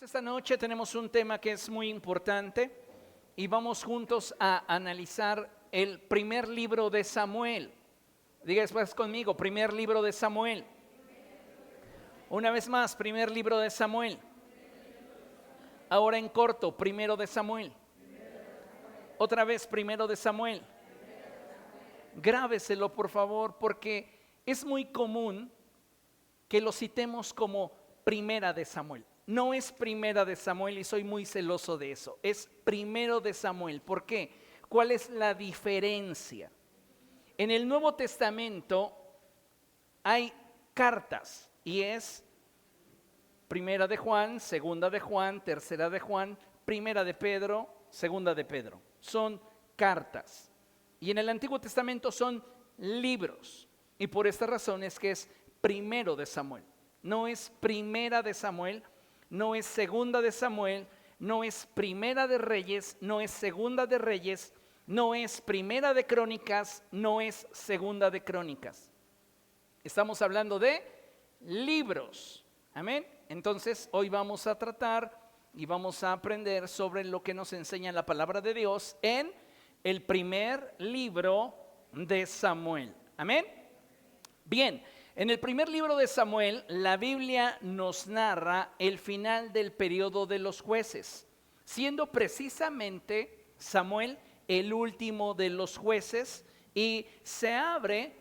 Esta noche tenemos un tema que es muy importante y vamos juntos a analizar el primer libro de Samuel. Diga después conmigo, primer libro de Samuel. Una vez más, primer libro de Samuel. Ahora en corto, primero de Samuel. Otra vez, primero de Samuel. Grábeselo por favor, porque es muy común que lo citemos como primera de Samuel. No es primera de Samuel y soy muy celoso de eso. Es primero de Samuel. ¿Por qué? ¿Cuál es la diferencia? En el Nuevo Testamento hay cartas y es primera de Juan, segunda de Juan, tercera de Juan, primera de Pedro, segunda de Pedro. Son cartas. Y en el Antiguo Testamento son libros. Y por esta razón es que es primero de Samuel. No es primera de Samuel, no es segunda de Samuel, no es primera de Reyes, no es segunda de Reyes, no es primera de Crónicas, no es segunda de Crónicas. Estamos hablando de libros. Amén. Entonces hoy vamos a tratar y vamos a aprender sobre lo que nos enseña la palabra de Dios en el primer libro de Samuel. Amén. Bien. En el primer libro de Samuel, la Biblia nos narra el final del periodo de los jueces, siendo precisamente Samuel el último de los jueces y se abre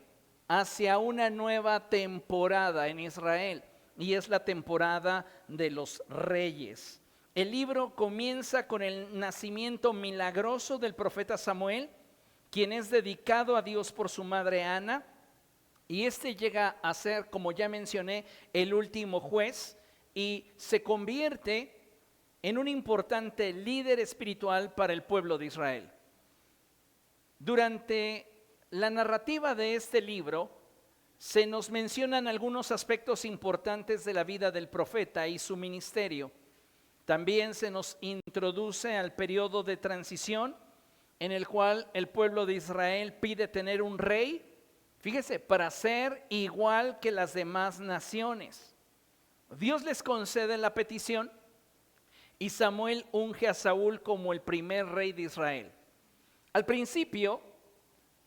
hacia una nueva temporada en Israel y es la temporada de los reyes. El libro comienza con el nacimiento milagroso del profeta Samuel, quien es dedicado a Dios por su madre Ana. Y este llega a ser, como ya mencioné, el último juez y se convierte en un importante líder espiritual para el pueblo de Israel. Durante la narrativa de este libro se nos mencionan algunos aspectos importantes de la vida del profeta y su ministerio. También se nos introduce al periodo de transición en el cual el pueblo de Israel pide tener un rey. Fíjese, para ser igual que las demás naciones. Dios les concede la petición y Samuel unge a Saúl como el primer rey de Israel. Al principio,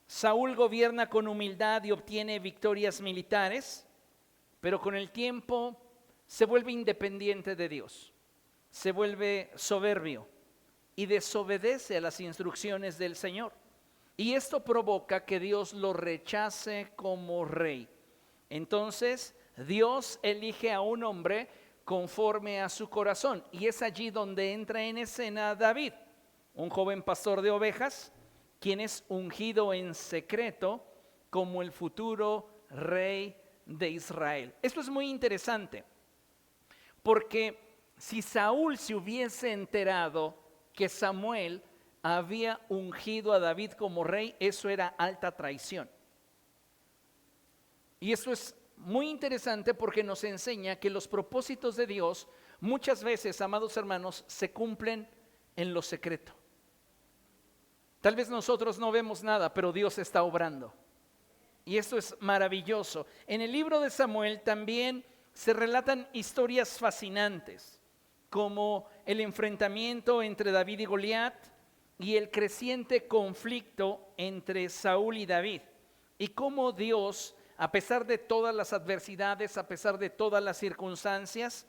Saúl gobierna con humildad y obtiene victorias militares, pero con el tiempo se vuelve independiente de Dios, se vuelve soberbio y desobedece a las instrucciones del Señor. Y esto provoca que Dios lo rechace como rey. Entonces Dios elige a un hombre conforme a su corazón. Y es allí donde entra en escena David, un joven pastor de ovejas, quien es ungido en secreto como el futuro rey de Israel. Esto es muy interesante, porque si Saúl se hubiese enterado que Samuel había ungido a David como rey, eso era alta traición. Y eso es muy interesante porque nos enseña que los propósitos de Dios muchas veces, amados hermanos, se cumplen en lo secreto. Tal vez nosotros no vemos nada, pero Dios está obrando. Y esto es maravilloso. En el libro de Samuel también se relatan historias fascinantes, como el enfrentamiento entre David y Goliat, y el creciente conflicto entre Saúl y David, y cómo Dios, a pesar de todas las adversidades, a pesar de todas las circunstancias,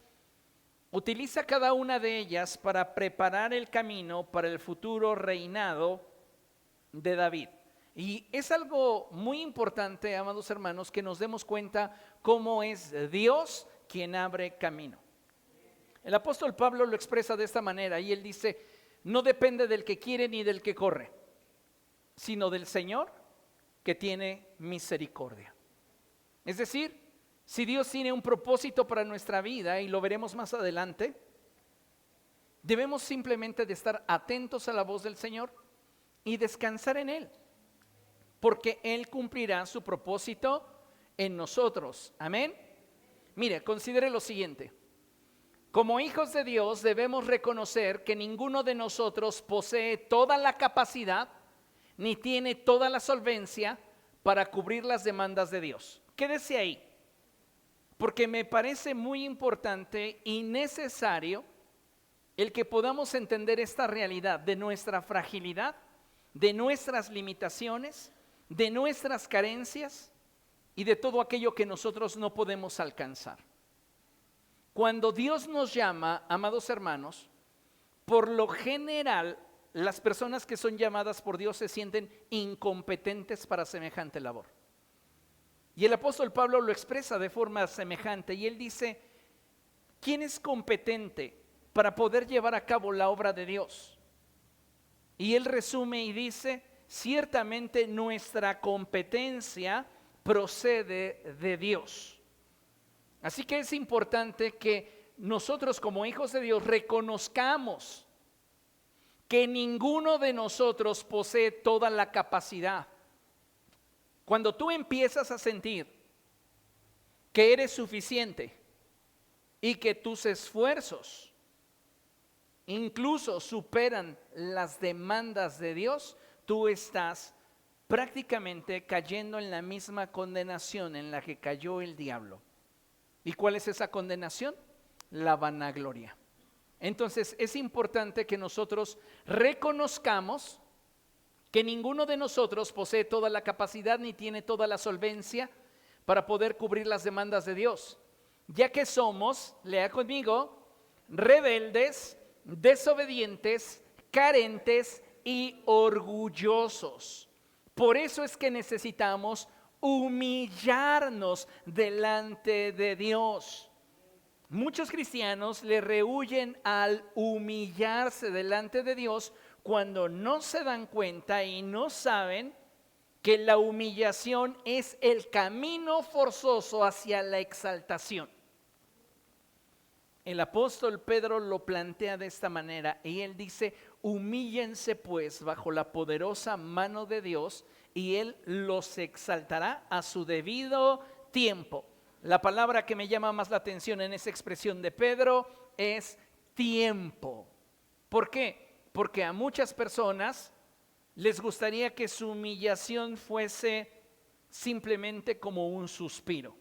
utiliza cada una de ellas para preparar el camino para el futuro reinado de David. Y es algo muy importante, amados hermanos, que nos demos cuenta cómo es Dios quien abre camino. El apóstol Pablo lo expresa de esta manera y él dice: no depende del que quiere ni del que corre, sino del Señor que tiene misericordia. Es decir, si Dios tiene un propósito para nuestra vida, y lo veremos más adelante, debemos simplemente de estar atentos a la voz del Señor y descansar en Él, porque Él cumplirá su propósito en nosotros. Amén. Mire, considere lo siguiente. Como hijos de Dios debemos reconocer que ninguno de nosotros posee toda la capacidad ni tiene toda la solvencia para cubrir las demandas de Dios. Quédese ahí, porque me parece muy importante y necesario el que podamos entender esta realidad de nuestra fragilidad, de nuestras limitaciones, de nuestras carencias y de todo aquello que nosotros no podemos alcanzar. Cuando Dios nos llama, amados hermanos, por lo general, las personas que son llamadas por Dios se sienten incompetentes para semejante labor. Y el apóstol Pablo lo expresa de forma semejante y él dice, ¿quién es competente para poder llevar a cabo la obra de Dios? Y él resume y dice, ciertamente nuestra competencia procede de Dios. Así que es importante que nosotros como hijos de Dios reconozcamos que ninguno de nosotros posee toda la capacidad. Cuando tú empiezas a sentir que eres suficiente y que tus esfuerzos incluso superan las demandas de Dios, tú estás prácticamente cayendo en la misma condenación en la que cayó el diablo. ¿Y cuál es esa condenación? La vanagloria. Entonces es importante que nosotros reconozcamos que ninguno de nosotros posee toda la capacidad ni tiene toda la solvencia para poder cubrir las demandas de Dios, ya que somos, lea conmigo, rebeldes, desobedientes, carentes y orgullosos. Por eso es que necesitamos humillarnos delante de Dios. Muchos cristianos le rehúyen al humillarse delante de Dios cuando no se dan cuenta y no saben que la humillación es el camino forzoso hacia la exaltación. El apóstol Pedro lo plantea de esta manera y él dice, humíllense pues bajo la poderosa mano de Dios y él los exaltará a su debido tiempo. La palabra que me llama más la atención en esa expresión de Pedro es tiempo. ¿Por qué? Porque a muchas personas les gustaría que su humillación fuese simplemente como un suspiro.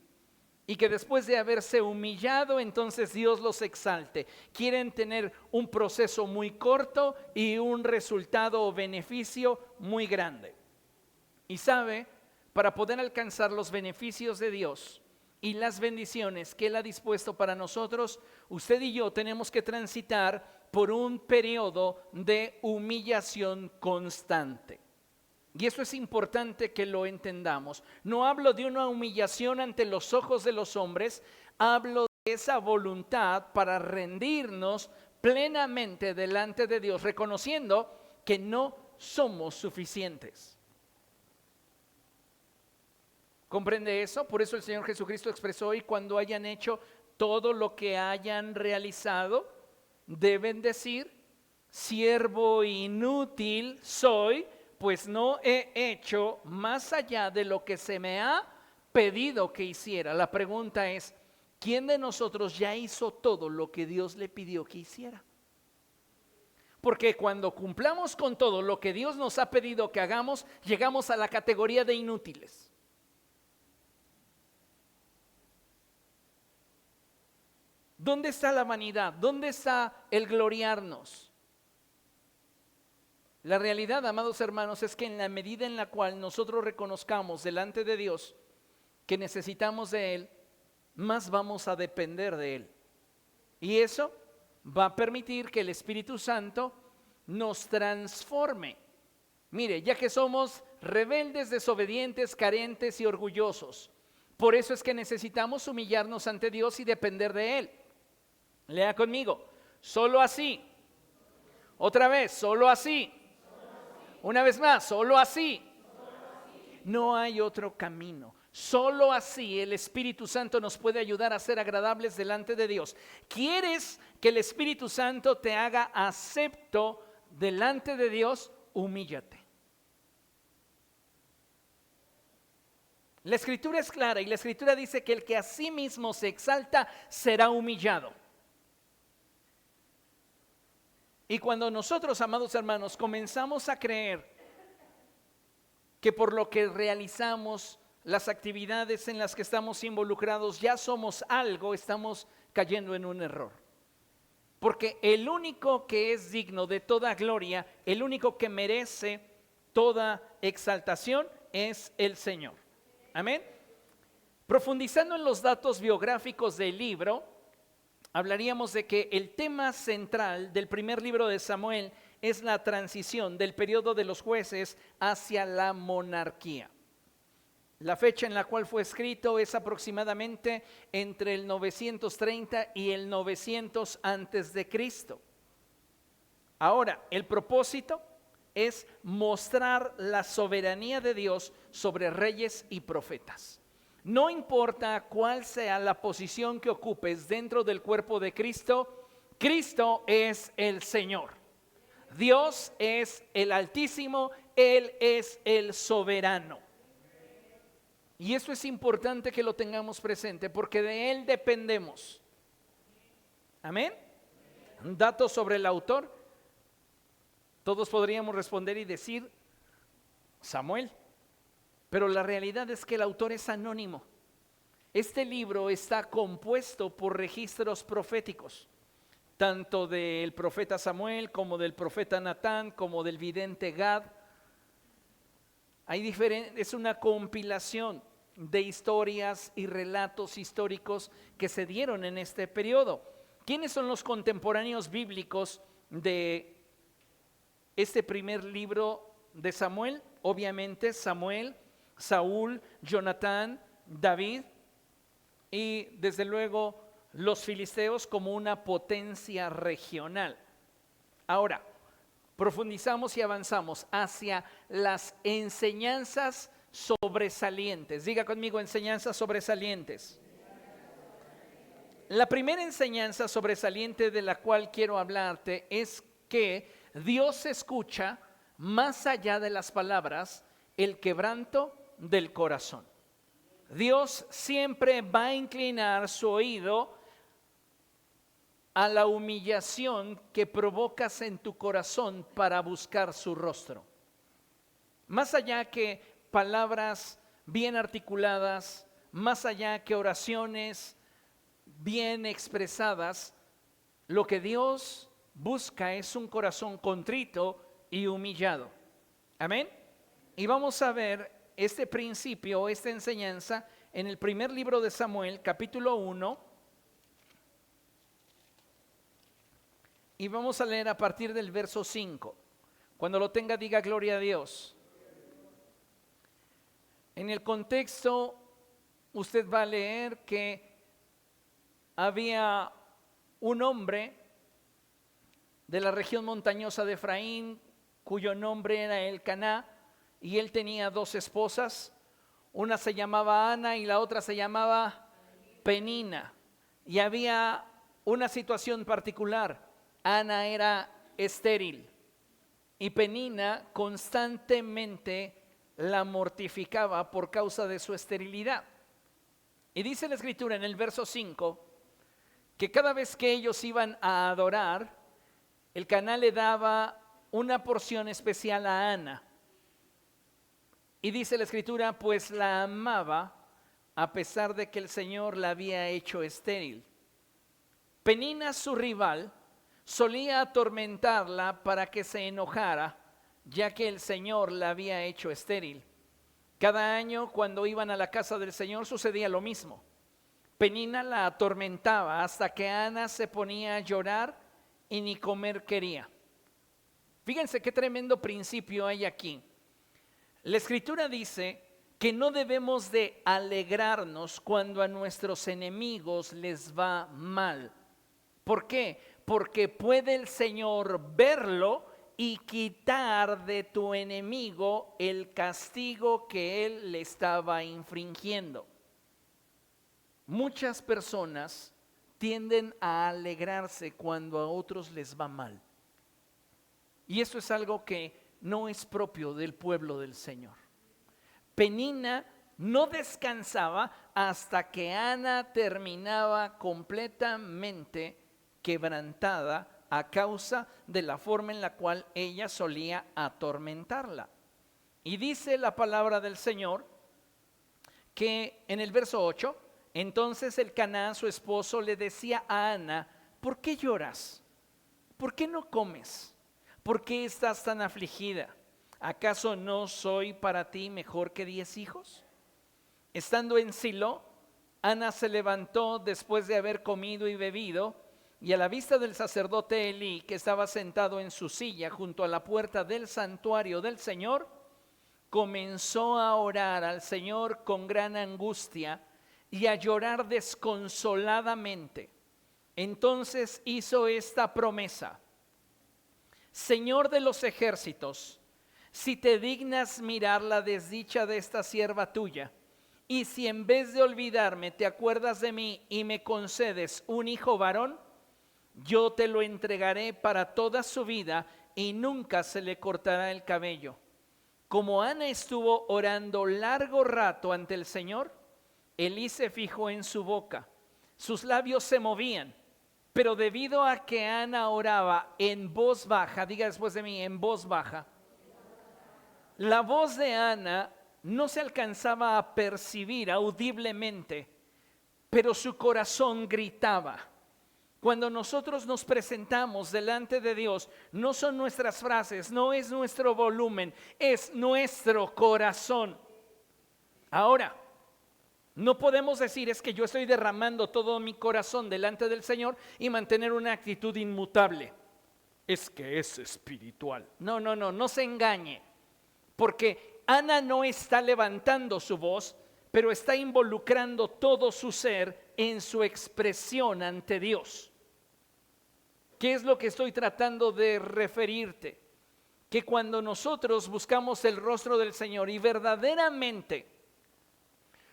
Y que después de haberse humillado, entonces Dios los exalte. Quieren tener un proceso muy corto y un resultado o beneficio muy grande. Y sabe, para poder alcanzar los beneficios de Dios y las bendiciones que Él ha dispuesto para nosotros, usted y yo tenemos que transitar por un periodo de humillación constante. Y eso es importante que lo entendamos. No hablo de una humillación ante los ojos de los hombres, hablo de esa voluntad para rendirnos plenamente delante de Dios, reconociendo que no somos suficientes. ¿Comprende eso? Por eso el Señor Jesucristo expresó, y cuando hayan hecho todo lo que hayan realizado, deben decir, siervo inútil soy, pues no he hecho más allá de lo que se me ha pedido que hiciera. La pregunta es, ¿quién de nosotros ya hizo todo lo que Dios le pidió que hiciera? Porque cuando cumplamos con todo lo que Dios nos ha pedido que hagamos, llegamos a la categoría de inútiles. ¿Dónde está la vanidad? ¿Dónde está el gloriarnos? La realidad, amados hermanos, es que en la medida en la cual nosotros reconozcamos delante de Dios que necesitamos de Él, más vamos a depender de Él. Y eso va a permitir que el Espíritu Santo nos transforme. Mire, ya que somos rebeldes, desobedientes, carentes y orgullosos, por eso es que necesitamos humillarnos ante Dios y depender de Él. Lea conmigo, solo así. Otra vez, solo así. Una vez más, solo así. No hay otro camino. Solo así el Espíritu Santo nos puede ayudar a ser agradables delante de Dios. ¿Quieres que el Espíritu Santo te haga acepto delante de Dios? Humíllate. La Escritura es clara y la Escritura dice que el que a sí mismo se exalta será humillado. Y cuando nosotros, amados hermanos, comenzamos a creer que por lo que realizamos, las actividades en las que estamos involucrados, ya somos algo, estamos cayendo en un error. porque el único que es digno de toda gloria, el único que merece toda exaltación es el Señor. Amén. Profundizando en los datos biográficos del libro, hablaríamos de que el tema central del primer libro de Samuel es la transición del periodo de los jueces hacia la monarquía. La fecha en la cual fue escrito es aproximadamente entre el 930 y el 900 antes de Cristo. Ahora, el propósito es mostrar la soberanía de Dios sobre reyes y profetas. No importa cuál sea la posición que ocupes dentro del cuerpo de Cristo, Cristo es el Señor. Dios es el Altísimo, Él es el soberano. Y eso es importante que lo tengamos presente porque de Él dependemos. Amén. Un dato sobre el autor. Todos podríamos responder y decir Samuel. Pero la realidad es que el autor es anónimo. Este libro está compuesto por registros proféticos, tanto del profeta Samuel como del profeta Natán, como del vidente Gad. Es una compilación de historias y relatos históricos que se dieron en este periodo. ¿Quiénes son los contemporáneos bíblicos de este primer libro de Samuel? Obviamente Samuel, Saúl, Jonatán, David y desde luego los filisteos como una potencia regional. Ahora, profundizamos y avanzamos hacia las enseñanzas sobresalientes. Diga conmigo, enseñanzas sobresalientes. La primera enseñanza sobresaliente de la cual quiero hablarte es que Dios escucha más allá de las palabras el quebranto del corazón. Dios siempre va a inclinar su oído a la humillación que provocas en tu corazón para buscar su rostro. Más allá que palabras bien articuladas, más allá que oraciones bien expresadas, lo que Dios busca es un corazón contrito y humillado. Amén. Y vamos a ver este principio, esta enseñanza en el primer libro de Samuel, capítulo 1. Y vamos a leer a partir del verso 5. Cuando lo tenga, diga gloria a Dios. En el contexto, usted va a leer que había un hombre de la región montañosa de Efraín, cuyo nombre era Elcaná, y él tenía dos esposas. Una se llamaba Ana y la otra se llamaba Penina. Y había una situación particular. Ana era estéril y Penina constantemente la mortificaba por causa de su esterilidad. Y dice la escritura en el verso 5 que cada vez que ellos iban a adorar, Elcaná le daba una porción especial a Ana. Y dice la escritura, pues la amaba a pesar de que el Señor la había hecho estéril. Penina, su rival, solía atormentarla para que se enojara, ya que el Señor la había hecho estéril. Cada año cuando iban a la casa del Señor sucedía lo mismo. Penina la atormentaba hasta que Ana se ponía a llorar y ni comer quería. Fíjense qué tremendo principio hay aquí. La escritura dice que no debemos de alegrarnos cuando a nuestros enemigos les va mal. ¿Por qué? Porque puede el Señor verlo y quitar de tu enemigo el castigo que él le estaba infringiendo. Muchas personas tienden a alegrarse cuando a otros les va mal. Y eso es algo que no es propio del pueblo del Señor. Penina no descansaba hasta que Ana terminaba completamente quebrantada a causa de la forma en la cual ella solía atormentarla. Y dice la palabra del Señor que en el verso 8, entonces Elcaná, su esposo, le decía a Ana, ¿por qué lloras? ¿por qué no comes? ¿Por qué estás tan afligida? ¿Acaso no soy para ti mejor que 10 hijos? Estando en Silo, Ana se levantó después de haber comido y bebido, y a la vista del sacerdote Elí, que estaba sentado en su silla junto a la puerta del santuario del Señor, comenzó a orar al Señor con gran angustia y a llorar desconsoladamente. Entonces hizo esta promesa: Señor de los ejércitos, si te dignas mirar la desdicha de esta sierva tuya, y si en vez de olvidarme te acuerdas de mí y me concedes un hijo varón, yo te lo entregaré para toda su vida y nunca se le cortará el cabello. Como Ana estuvo orando largo rato ante el Señor, Elí se fijó en su boca. Sus labios se movían, pero debido a que Ana oraba en voz baja, diga después de mí, en voz baja, la voz de Ana no se alcanzaba a percibir audiblemente, pero su corazón gritaba. Cuando nosotros nos presentamos delante de Dios, no son nuestras frases, no es nuestro volumen, es nuestro corazón. Ahora, no podemos decir es que yo estoy derramando todo mi corazón delante del Señor y mantener una actitud inmutable. Es que es espiritual. No se engañe, porque Ana no está levantando su voz, pero está involucrando todo su ser en su expresión ante Dios. ¿Qué es lo que estoy tratando de referirte? Que cuando nosotros buscamos el rostro del Señor y verdaderamente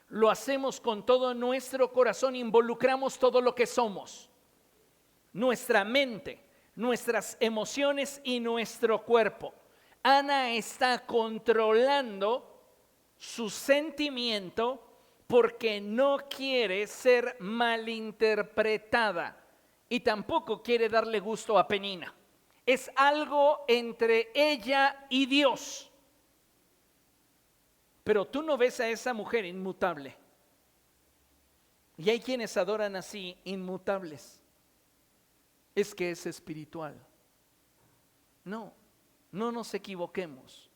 lo hacemos con todo nuestro corazón, involucramos todo lo que somos, nuestra mente, nuestras emociones y nuestro cuerpo. Ana está controlando su sentimiento porque no quiere ser malinterpretada y tampoco quiere darle gusto a Penina. Es algo entre ella y Dios. Pero tú no ves a esa mujer inmutable. Y hay quienes adoran así, inmutables. Es que es espiritual. No nos equivoquemos.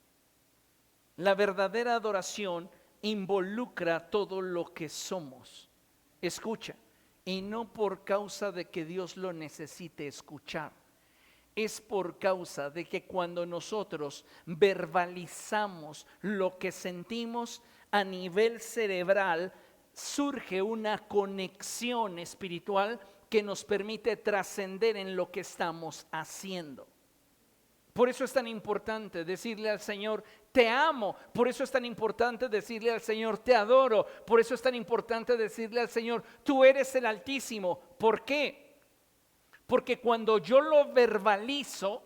La verdadera adoración involucra todo lo que somos. Escucha, y no por causa de que Dios lo necesite escuchar. Es por causa de que cuando nosotros verbalizamos lo que sentimos a nivel cerebral, surge una conexión espiritual que nos permite trascender en lo que estamos haciendo. Por eso es tan importante decirle al Señor, te amo. Por eso es tan importante decirle al Señor, te adoro. Por eso es tan importante decirle al Señor, tú eres el Altísimo. ¿Por qué? Porque cuando yo lo verbalizo,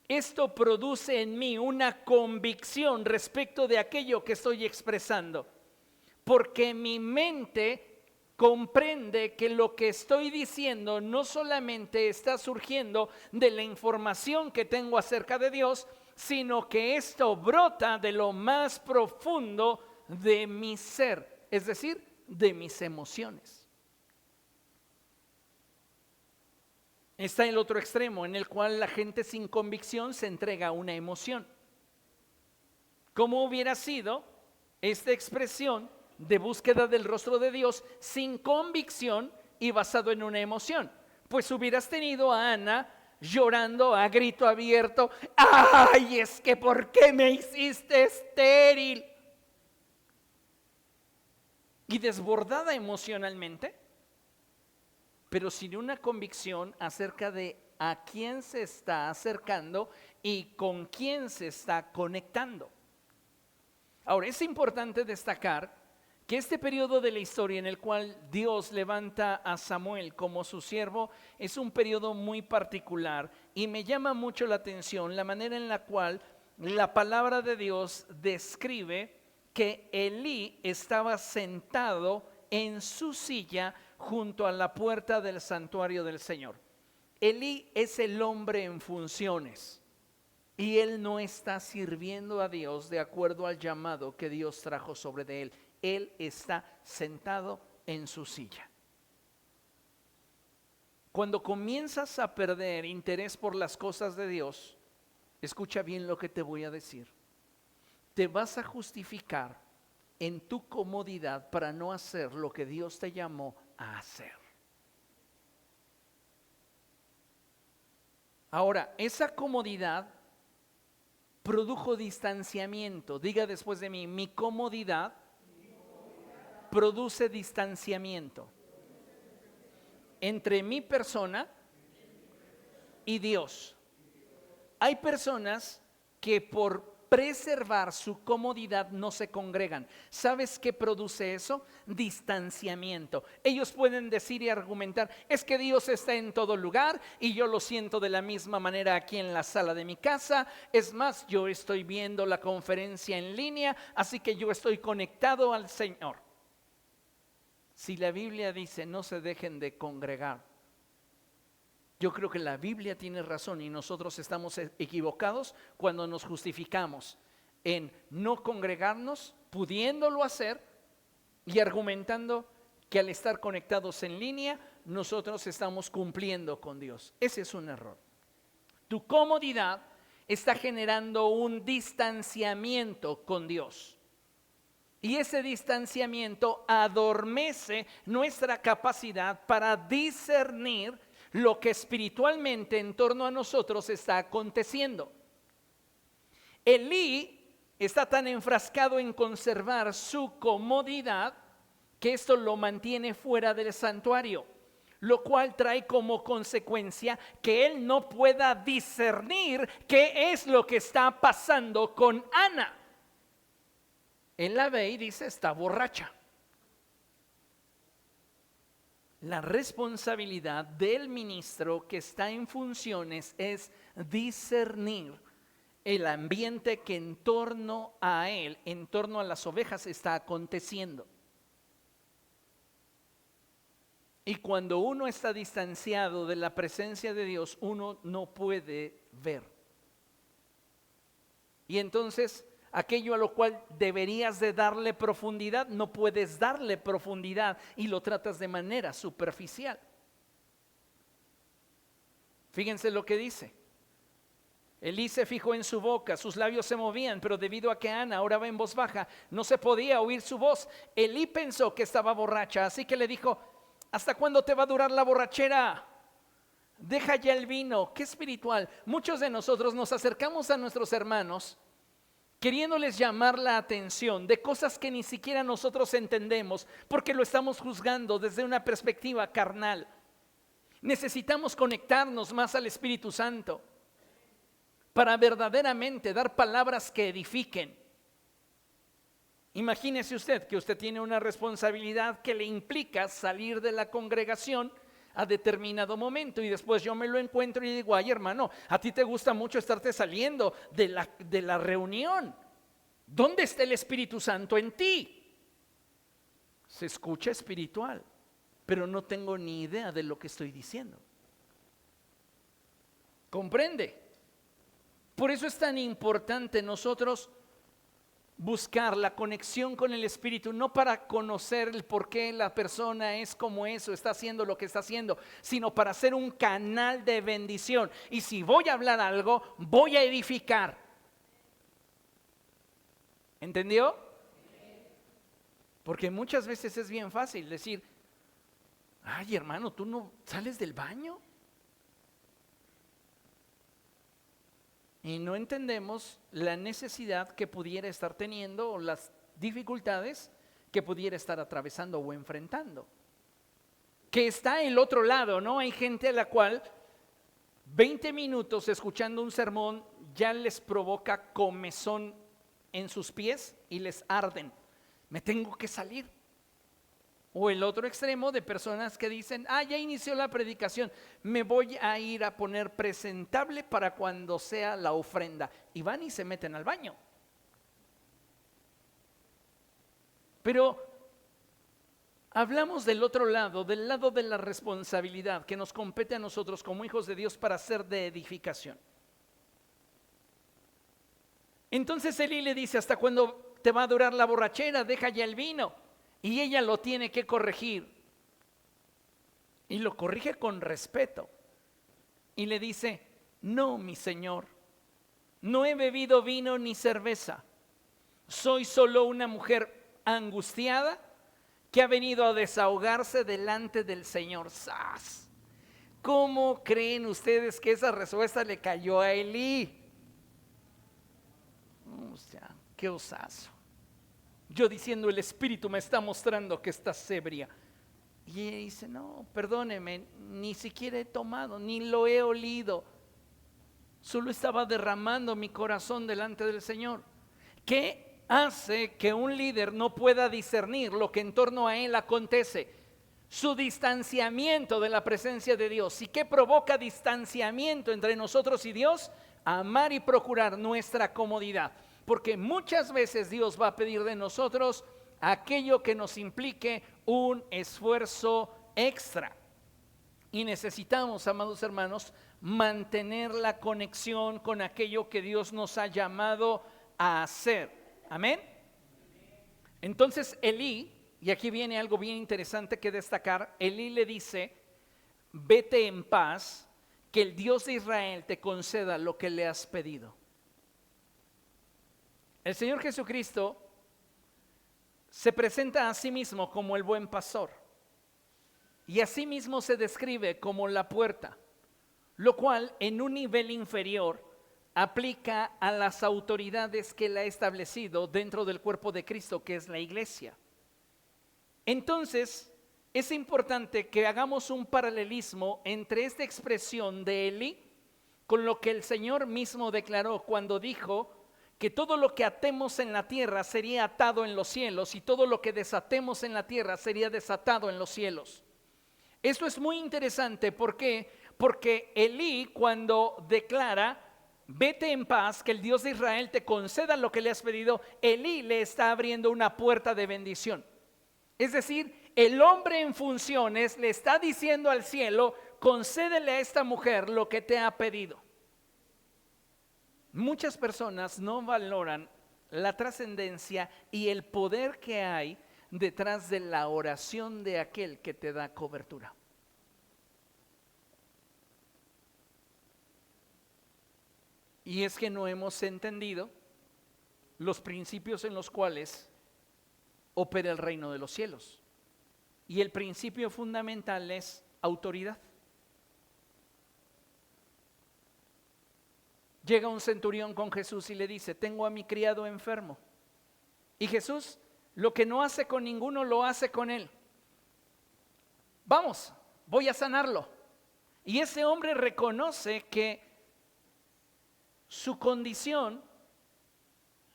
esto produce en mí una convicción respecto de aquello que estoy expresando. Porque mi mente comprende que lo que estoy diciendo no solamente está surgiendo de la información que tengo acerca de Dios, sino que esto brota de lo más profundo de mi ser, es decir, de mis emociones. Está el otro extremo en el cual la gente sin convicción se entrega a una emoción. ¿Cómo hubiera sido esta expresión de búsqueda del rostro de Dios sin convicción y basado en una emoción? Pues hubieras tenido a Ana llorando a grito abierto, ¡ay, es que por qué me hiciste estéril! Y desbordada emocionalmente, pero sin una convicción acerca de a quién se está acercando y con quién se está conectando. Ahora, es importante destacar que este periodo de la historia en el cual Dios levanta a Samuel como su siervo es un periodo muy particular y me llama mucho la atención la manera en la cual la palabra de Dios describe que Elí estaba sentado en su silla junto a la puerta del santuario del Señor. Elí es el hombre en funciones y él no está sirviendo a Dios de acuerdo al llamado que Dios trajo sobre de él. Él está sentado en su silla. Cuando comienzas a perder interés por las cosas de Dios, escucha bien lo que te voy a decir. Te vas a justificar en tu comodidad para no hacer lo que Dios te llamó a hacer. Ahora, esa comodidad produjo distanciamiento. Diga después de mí, mi comodidad produce distanciamiento entre mi persona y Dios. Hay personas que por preservar su comodidad no se congregan. ¿Sabes qué produce eso? Distanciamiento. Ellos pueden decir y argumentar, es que Dios está en todo lugar y yo lo siento de la misma manera aquí en la sala de mi casa. Es más, yo estoy viendo la conferencia en línea, así que yo estoy conectado al Señor. Si la Biblia dice no se dejen de congregar, yo creo que la Biblia tiene razón y nosotros estamos equivocados cuando nos justificamos en no congregarnos, pudiéndolo hacer y argumentando que al estar conectados en línea, nosotros estamos cumpliendo con Dios. Ese es un error. Tu comodidad está generando un distanciamiento con Dios. Y ese distanciamiento adormece nuestra capacidad para discernir lo que espiritualmente en torno a nosotros está aconteciendo. Elí está tan enfrascado en conservar su comodidad que esto lo mantiene fuera del santuario, lo cual trae como consecuencia que él no pueda discernir qué es lo que está pasando con Ana. Él la ve y dice, está borracha. La responsabilidad del ministro que está en funciones es discernir el ambiente que en torno a él, en torno a las ovejas está aconteciendo. Y cuando uno está distanciado de la presencia de Dios, uno no puede ver. Y entonces aquello a lo cual deberías de darle profundidad, no puedes darle profundidad y lo tratas de manera superficial. Fíjense lo que dice. Elí se fijó en su boca, sus labios se movían, pero debido a que Ana oraba en voz baja, no se podía oír su voz. Elí pensó que estaba borracha, así que le dijo, ¿hasta cuándo te va a durar la borrachera? Deja ya el vino. Qué espiritual. Muchos de nosotros nos acercamos a nuestros hermanos queriéndoles llamar la atención de cosas que ni siquiera nosotros entendemos, porque lo estamos juzgando desde una perspectiva carnal. Necesitamos conectarnos más al Espíritu Santo para verdaderamente dar palabras que edifiquen. Imagínese usted que usted tiene una responsabilidad que le implica salir de la congregación a determinado momento y después yo me lo encuentro y digo, ay hermano, a ti te gusta mucho estarte saliendo de la reunión. ¿Dónde está el Espíritu Santo en ti? Se escucha espiritual, pero no tengo ni idea de lo que estoy diciendo. ¿Comprende? Por eso es tan importante nosotros buscar la conexión con el Espíritu, no para conocer el por qué la persona es como es o está haciendo lo que está haciendo, sino para ser un canal de bendición. Y si voy a hablar algo, voy a edificar. ¿Entendió? Porque muchas veces es bien fácil decir, ay hermano, ¿tú no sales del baño? Y no entendemos la necesidad que pudiera estar teniendo o las dificultades que pudiera estar atravesando o enfrentando. Que está el otro lado, ¿no? Hay gente a la cual 20 minutos escuchando un sermón ya les provoca comezón en sus pies y les arden. Me tengo que salir. O el otro extremo de personas que dicen, ya inició la predicación, me voy a ir a poner presentable para cuando sea la ofrenda. Y van y se meten al baño. Pero hablamos del otro lado, del lado de la responsabilidad que nos compete a nosotros como hijos de Dios para ser de edificación. Entonces Elí le dice, ¿hasta cuándo te va a durar la borrachera? Deja ya el vino. Y ella lo tiene que corregir. y lo corrige con respeto y le dice: no, mi señor, no he bebido vino ni cerveza, soy solo una mujer angustiada que ha venido a desahogarse delante del Señor. ¡Sas! ¿Cómo creen ustedes que esa respuesta le cayó a Elí? O sea, qué osazo. Yo diciendo: el Espíritu me está mostrando que estás ebria. Y ella dice: no, perdóneme, ni siquiera he tomado, ni lo he olido. Solo estaba derramando mi corazón delante del Señor. ¿Qué hace que un líder no pueda discernir lo que en torno a él acontece? Su distanciamiento de la presencia de Dios. ¿Y qué provoca distanciamiento entre nosotros y Dios? Amar y procurar nuestra comodidad. Porque muchas veces Dios va a pedir de nosotros aquello que nos implique un esfuerzo extra. Y necesitamos, amados hermanos, mantener la conexión con aquello que Dios nos ha llamado a hacer. Amén. Entonces Elí, y aquí viene algo bien interesante que destacar, Elí le dice: vete en paz, que el Dios de Israel te conceda lo que le has pedido. El Señor Jesucristo se presenta a sí mismo como el buen pastor, y a sí mismo se describe como la puerta, lo cual en un nivel inferior aplica a las autoridades que Él ha establecido dentro del cuerpo de Cristo, que es la iglesia. Entonces, es importante que hagamos un paralelismo entre esta expresión de Elí con lo que el Señor mismo declaró cuando dijo que todo lo que atemos en la tierra sería atado en los cielos, y todo lo que desatemos en la tierra sería desatado en los cielos. Esto es muy interesante. ¿Por qué? Porque Elí, cuando declara: vete en paz, que el Dios de Israel te conceda lo que le has pedido, Elí le está abriendo una puerta de bendición. Es decir, el hombre en funciones le está diciendo al cielo: concédele a esta mujer lo que te ha pedido. Muchas personas no valoran la trascendencia y el poder que hay detrás de la oración de aquel que te da cobertura. Y es que no hemos entendido los principios en los cuales opera el reino de los cielos. Y el principio fundamental es autoridad. Llega un centurión con Jesús y le dice: tengo a mi criado enfermo. Y Jesús, lo que no hace con ninguno, lo hace con él. Vamos, voy a sanarlo. Y ese hombre reconoce que su condición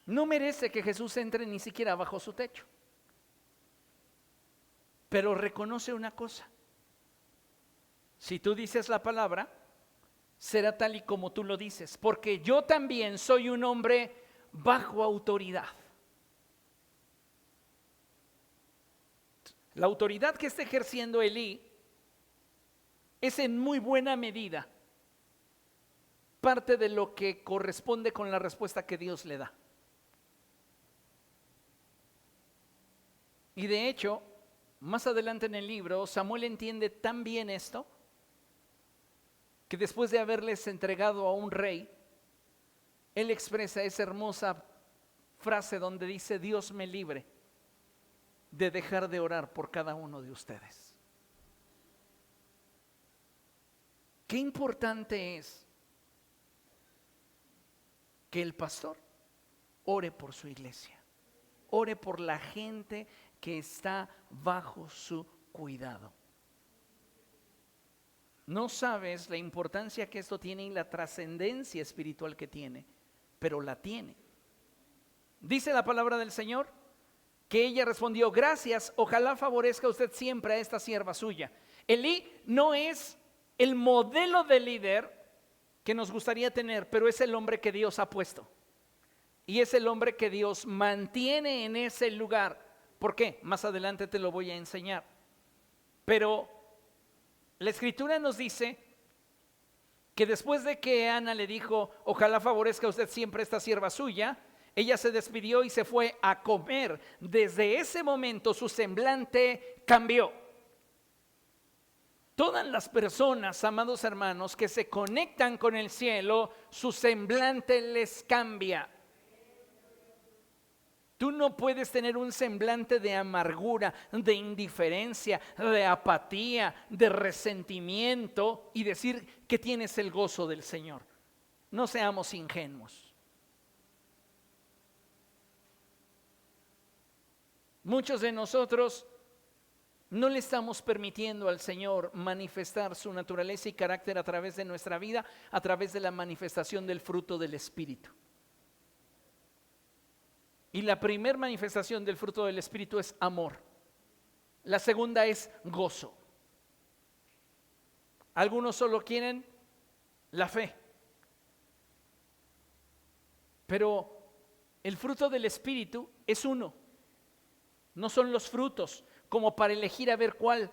no merece que Jesús entre ni siquiera bajo su techo. Pero reconoce una cosa: si tú dices la palabra, será tal y como tú lo dices, porque yo también soy un hombre bajo autoridad. La autoridad que está ejerciendo Elí es en muy buena medida parte de lo que corresponde con la respuesta que Dios le da. Y de hecho, más adelante en el libro, Samuel entiende tan bien esto que después de haberles entregado a un rey, él expresa esa hermosa frase donde dice: Dios me libre de dejar de orar por cada uno de ustedes. Qué importante es que el pastor ore por su iglesia, ore por la gente que está bajo su cuidado. No sabes la importancia que esto tiene y la trascendencia espiritual que tiene, pero la tiene. Dice la palabra del Señor que ella respondió: gracias, ojalá favorezca usted siempre a esta sierva suya. Elí no es el modelo de líder que nos gustaría tener, pero es el hombre que Dios ha puesto. Y es el hombre que Dios mantiene en ese lugar. ¿Por qué? Más adelante te lo voy a enseñar. Pero la Escritura nos dice que después de que Ana le dijo: ojalá favorezca usted siempre a esta sierva suya, ella se despidió y se fue a comer. Desde ese momento su semblante cambió. Todas las personas, amados hermanos, que se conectan con el cielo, su semblante les cambia. Tú no puedes tener un semblante de amargura, de indiferencia, de apatía, de resentimiento y decir que tienes el gozo del Señor. No seamos ingenuos. Muchos de nosotros no le estamos permitiendo al Señor manifestar su naturaleza y carácter a través de nuestra vida, a través de la manifestación del fruto del Espíritu. Y la primera manifestación del fruto del Espíritu es amor. La segunda es gozo. Algunos solo quieren la fe. Pero el fruto del Espíritu es uno. No son los frutos como para elegir a ver cuál.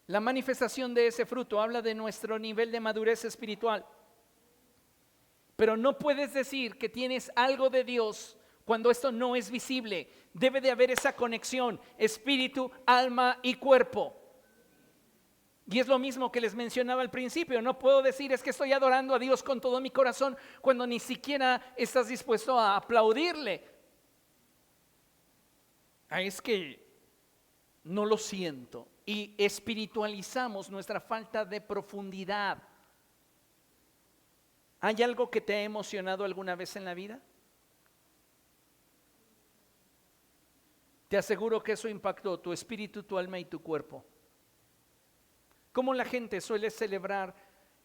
La manifestación de ese fruto habla de nuestro nivel de madurez espiritual. Pero no puedes decir que tienes algo de Dios cuando esto no es visible. Debe de haber esa conexión, espíritu, alma y cuerpo. Y es lo mismo que les mencionaba al principio. No puedo decir es que estoy adorando a Dios con todo mi corazón cuando ni siquiera estás dispuesto a aplaudirle. Es que no lo siento. Y espiritualizamos nuestra falta de profundidad. ¿Hay algo que te ha emocionado alguna vez en la vida? Te aseguro que eso impactó tu espíritu, tu alma y tu cuerpo. ¿Cómo la gente suele celebrar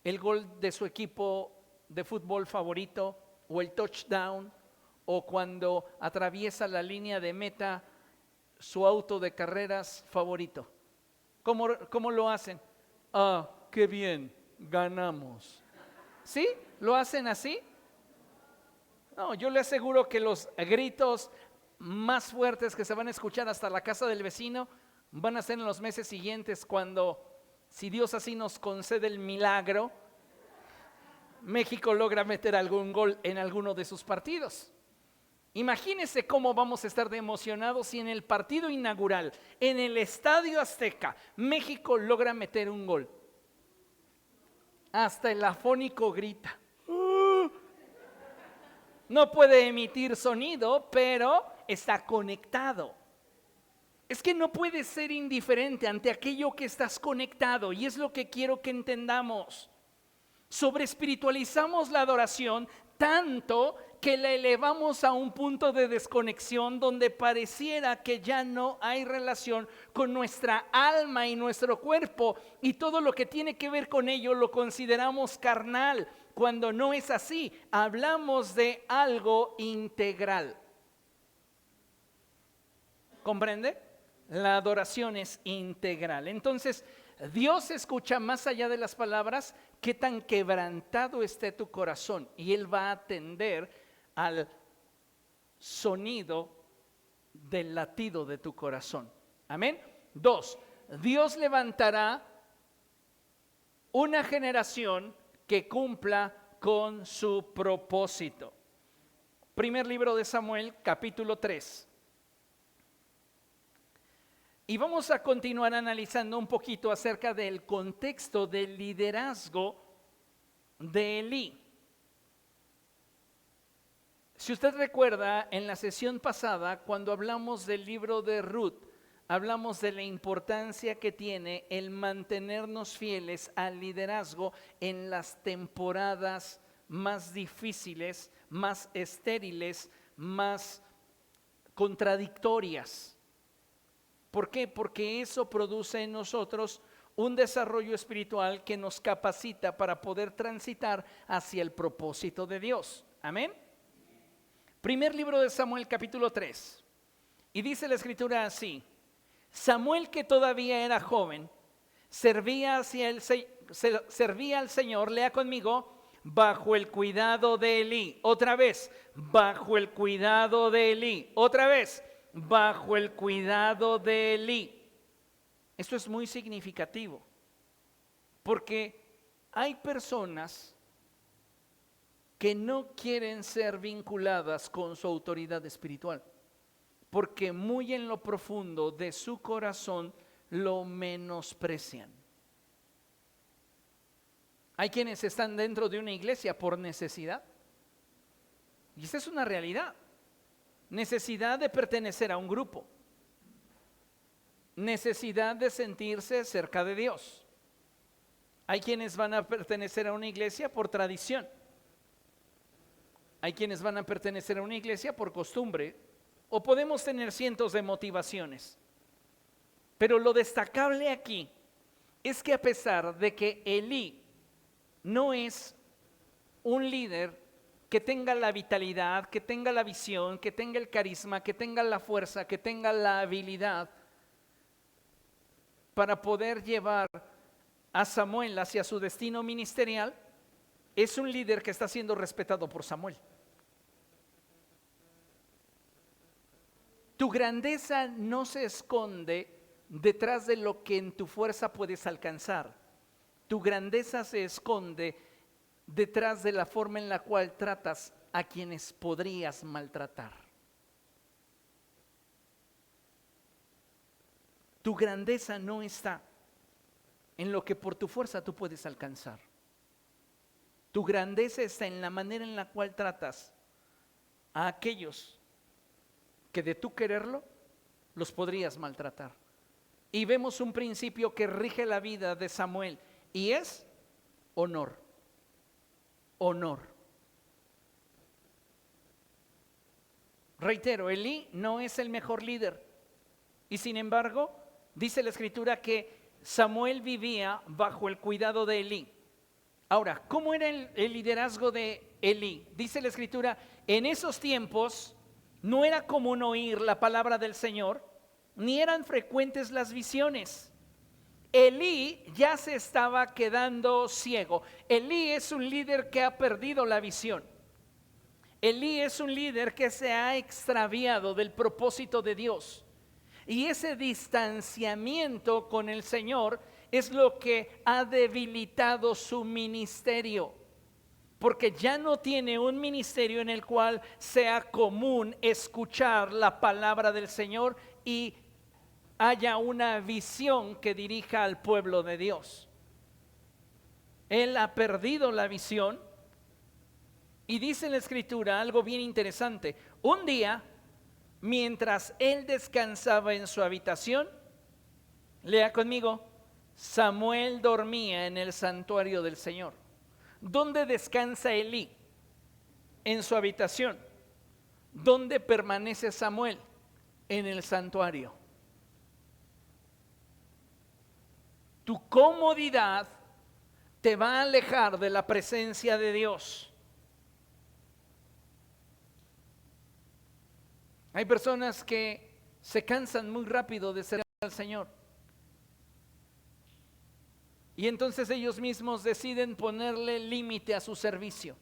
el gol de su equipo de fútbol favorito o el touchdown o cuando atraviesa la línea de meta su auto de carreras favorito? ¿Cómo lo hacen? Ah, qué bien, ganamos. ¿Sí? ¿Lo hacen así? No, yo le aseguro que los gritos más fuertes que se van a escuchar hasta la casa del vecino van a ser en los meses siguientes cuando, si Dios así nos concede el milagro, México logra meter algún gol en alguno de sus partidos. Imagínense cómo vamos a estar de emocionados si en el partido inaugural, en el Estadio Azteca, México logra meter un gol. Hasta el afónico grita. No puede emitir sonido, pero está conectado. Es que no puedes ser indiferente ante aquello que estás conectado, y es lo que quiero que entendamos. Sobreespiritualizamos la adoración tanto que la elevamos a un punto de desconexión donde pareciera que ya no hay relación con nuestra alma y nuestro cuerpo, y todo lo que tiene que ver con ello lo consideramos carnal, cuando no es así. Hablamos de algo integral. ¿Comprende? La adoración es integral. Entonces, Dios escucha más allá de las palabras qué tan quebrantado esté tu corazón, y Él va a atender al sonido del latido de tu corazón. Amén. 2, Dios levantará una generación que cumpla con su propósito. Primer libro de Samuel, capítulo 3. Y vamos a continuar analizando un poquito acerca del contexto del liderazgo de Elí. Si usted recuerda, en la sesión pasada, cuando hablamos del libro de Ruth, hablamos de la importancia que tiene el mantenernos fieles al liderazgo en las temporadas más difíciles, más estériles, más contradictorias. ¿Por qué? Porque eso produce en nosotros un desarrollo espiritual que nos capacita para poder transitar hacia el propósito de Dios. Amén. Primer libro de Samuel, capítulo 3. Y dice la escritura así: Samuel, que todavía era joven, servía al Señor, lea conmigo, bajo el cuidado de Elí. Otra vez, bajo el cuidado de Elí. Otra vez, bajo el cuidado de Elí. Esto es muy significativo, porque hay personas que no quieren ser vinculadas con su autoridad espiritual, porque muy en lo profundo de su corazón lo menosprecian. Hay quienes están dentro de una iglesia por necesidad. Y esa es una realidad. Necesidad de pertenecer a un grupo. Necesidad de sentirse cerca de Dios. Hay quienes van a pertenecer a una iglesia por tradición. Hay quienes van a pertenecer a una iglesia por costumbre. O podemos tener cientos de motivaciones. Pero lo destacable aquí es que a pesar de que Elí no es un líder que tenga la vitalidad, que tenga la visión, que tenga el carisma, que tenga la fuerza, que tenga la habilidad para poder llevar a Samuel hacia su destino ministerial, es un líder que está siendo respetado por Samuel. Tu grandeza no se esconde detrás de lo que en tu fuerza puedes alcanzar. Tu grandeza se esconde detrás de la forma en la cual tratas a quienes podrías maltratar. Tu grandeza no está en lo que por tu fuerza tú puedes alcanzar. Tu grandeza está en la manera en la cual tratas a aquellos que de tú quererlo los podrías maltratar. Y vemos un principio que rige la vida de Samuel y es honor. Honor. Reitero, Elí no es el mejor líder y sin embargo dice la escritura que Samuel vivía bajo el cuidado de Elí. Ahora, ¿cómo era el liderazgo de Elí? Dice la escritura, en esos tiempos no era común oír la palabra del Señor, ni eran frecuentes las visiones. Elí ya se estaba quedando ciego. Elí es un líder que ha perdido la visión. Elí es un líder que se ha extraviado del propósito de Dios. Y ese distanciamiento con el Señor es lo que ha debilitado su ministerio. Porque ya no tiene un ministerio en el cual sea común escuchar la palabra del Señor y haya una visión que dirija al pueblo de Dios. Él ha perdido la visión y dice en la escritura algo bien interesante. Un día, mientras él descansaba en su habitación, lea conmigo, Samuel dormía en el santuario del Señor. ¿Dónde descansa Elí? En su habitación. ¿Dónde permanece Samuel? En el santuario. Tu comodidad te va a alejar de la presencia de Dios. Hay personas que se cansan muy rápido de servir al Señor. Y entonces ellos mismos deciden ponerle límite a su servicio.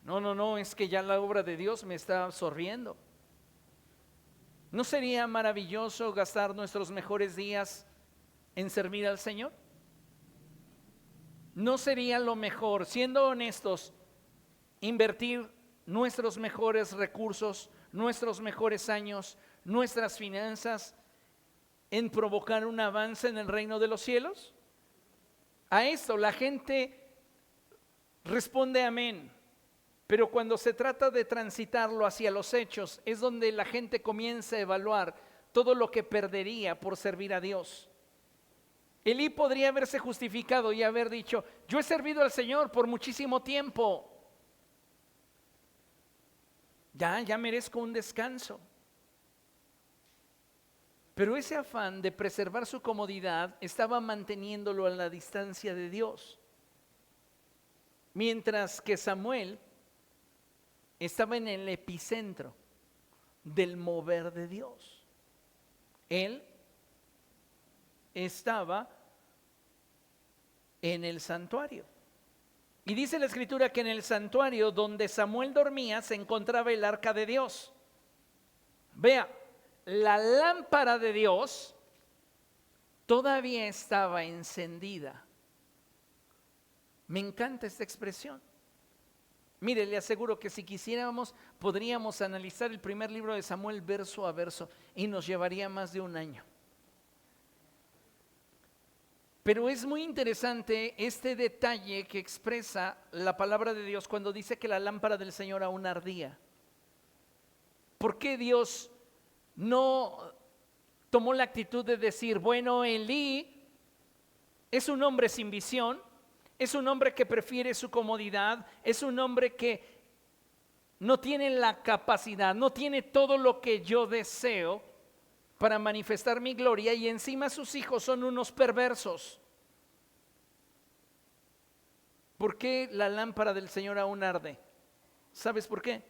No, es que ya la obra de Dios me está absorbiendo. ¿No sería maravilloso gastar nuestros mejores días en servir al Señor? ¿No sería lo mejor, siendo honestos, invertir nuestros mejores recursos, nuestros mejores años, nuestras finanzas en provocar un avance en el reino de los cielos? A esto la gente responde amén, pero cuando se trata de transitarlo hacia los hechos es donde la gente comienza a evaluar todo lo que perdería por servir a Dios. Elí podría haberse justificado y haber dicho, yo he servido al Señor por muchísimo tiempo, ya merezco un descanso. Pero ese afán de preservar su comodidad estaba manteniéndolo a la distancia de Dios. Mientras que Samuel estaba en el epicentro del mover de Dios. Él estaba en el santuario. Y dice la escritura que en el santuario donde Samuel dormía se encontraba el arca de Dios. Vea, la lámpara de Dios todavía estaba encendida. Me encanta esta expresión. Mire, le aseguro que si quisiéramos, podríamos analizar el primer libro de Samuel verso a verso y nos llevaría más de un año. Pero es muy interesante este detalle que expresa la palabra de Dios cuando dice que la lámpara del Señor aún ardía. ¿Por qué Dios no tomó la actitud de decir, bueno, Elí es un hombre sin visión, es un hombre que prefiere su comodidad, es un hombre que no tiene la capacidad, no tiene todo lo que yo deseo para manifestar mi gloria, y encima sus hijos son unos perversos? ¿Por qué la lámpara del Señor aún arde? ¿Sabes por qué?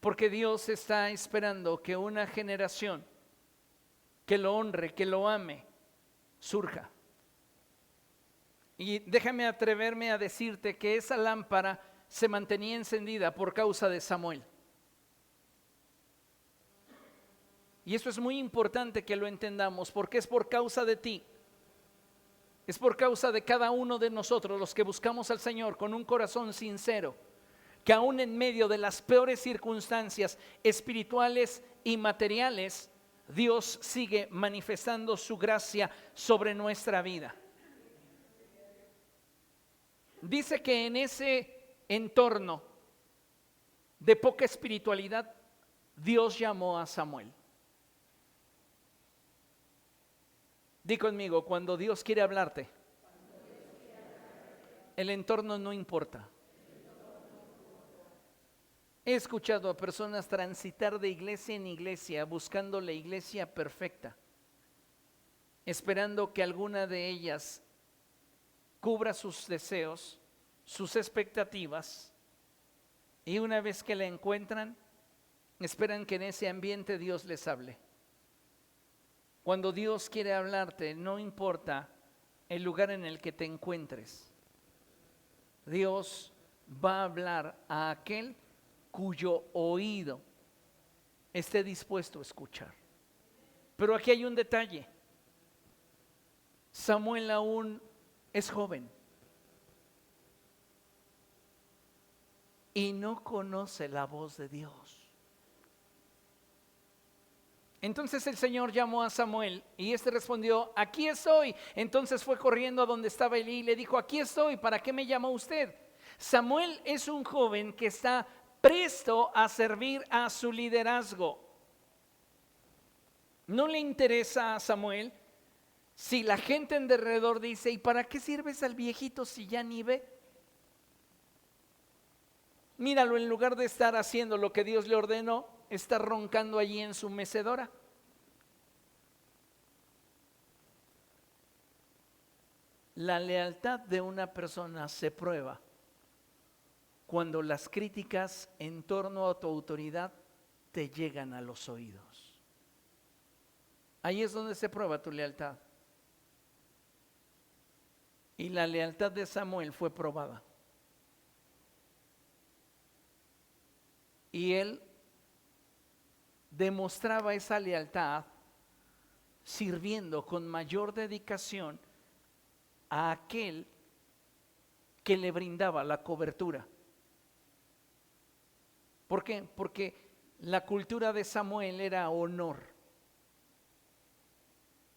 Porque Dios está esperando que una generación que lo honre, que lo ame, surja. Y déjame atreverme a decirte que esa lámpara se mantenía encendida por causa de Samuel. Y eso es muy importante que lo entendamos, porque es por causa de ti, es por causa de cada uno de nosotros, los que buscamos al Señor con un corazón sincero, que aún en medio de las peores circunstancias espirituales y materiales, Dios sigue manifestando su gracia sobre nuestra vida. Dice que en ese entorno de poca espiritualidad, Dios llamó a Samuel. Di conmigo, cuando Dios quiere hablarte, el entorno no importa. He escuchado a personas transitar de iglesia en iglesia buscando la iglesia perfecta, esperando que alguna de ellas cubra sus deseos, sus expectativas, y una vez que la encuentran, esperan que en ese ambiente Dios les hable. Cuando Dios quiere hablarte, no importa el lugar en el que te encuentres, Dios va a hablar a aquel cuyo oído esté dispuesto a escuchar. Pero aquí hay un detalle. Samuel aún es joven y no conoce la voz de Dios. Entonces el Señor llamó a Samuel y este respondió, aquí estoy. Entonces fue corriendo a donde estaba Elí y le dijo, aquí estoy, ¿para qué me llamó usted? Samuel es un joven que está presto a servir a su liderazgo. No le interesa a Samuel si la gente en derredor dice, ¿y para qué sirves al viejito si ya ni ve? Míralo, en lugar de estar haciendo lo que Dios le ordenó, está roncando allí en su mecedora. La lealtad de una persona se prueba cuando las críticas en torno a tu autoridad te llegan a los oídos. Ahí es donde se prueba tu lealtad. Y la lealtad de Samuel fue probada. Y él demostraba esa lealtad sirviendo con mayor dedicación a aquel que le brindaba la cobertura. ¿Por qué? Porque la cultura de Samuel era honor.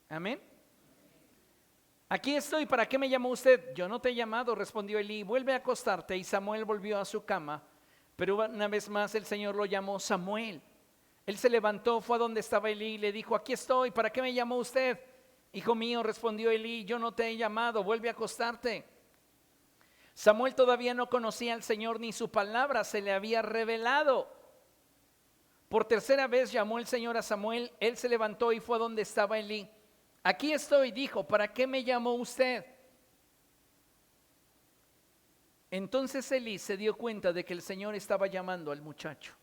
Amén. Aquí estoy, ¿para qué me llamó usted? Yo no te he llamado, respondió Elí, vuelve a acostarte. Y Samuel volvió a su cama, pero una vez más el Señor lo llamó Samuel. Él se levantó, fue a donde estaba Elí y le dijo, aquí estoy, ¿para qué me llamó usted? Hijo mío, respondió Elí, yo no te he llamado, vuelve a acostarte. Samuel todavía no conocía al Señor ni su palabra se le había revelado. Por tercera vez llamó el Señor a Samuel, él se levantó y fue a donde estaba Elí. Aquí estoy, dijo, ¿para qué me llamó usted? Entonces Elí se dio cuenta de que el Señor estaba llamando al muchacho.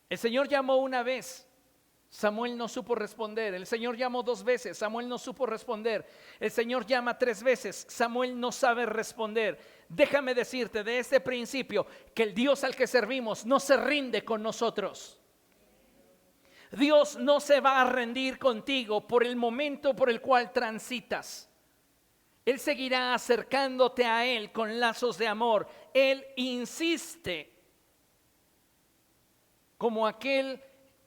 El Señor llamó una vez, Samuel no supo responder. El Señor llamó 2 veces, Samuel no supo responder. El Señor llama 3 veces, Samuel no sabe responder. Déjame decirte de este principio que el Dios al que servimos no se rinde con nosotros. Dios no se va a rendir contigo por el momento por el cual transitas. Él seguirá acercándote a Él con lazos de amor. Él insiste como aquel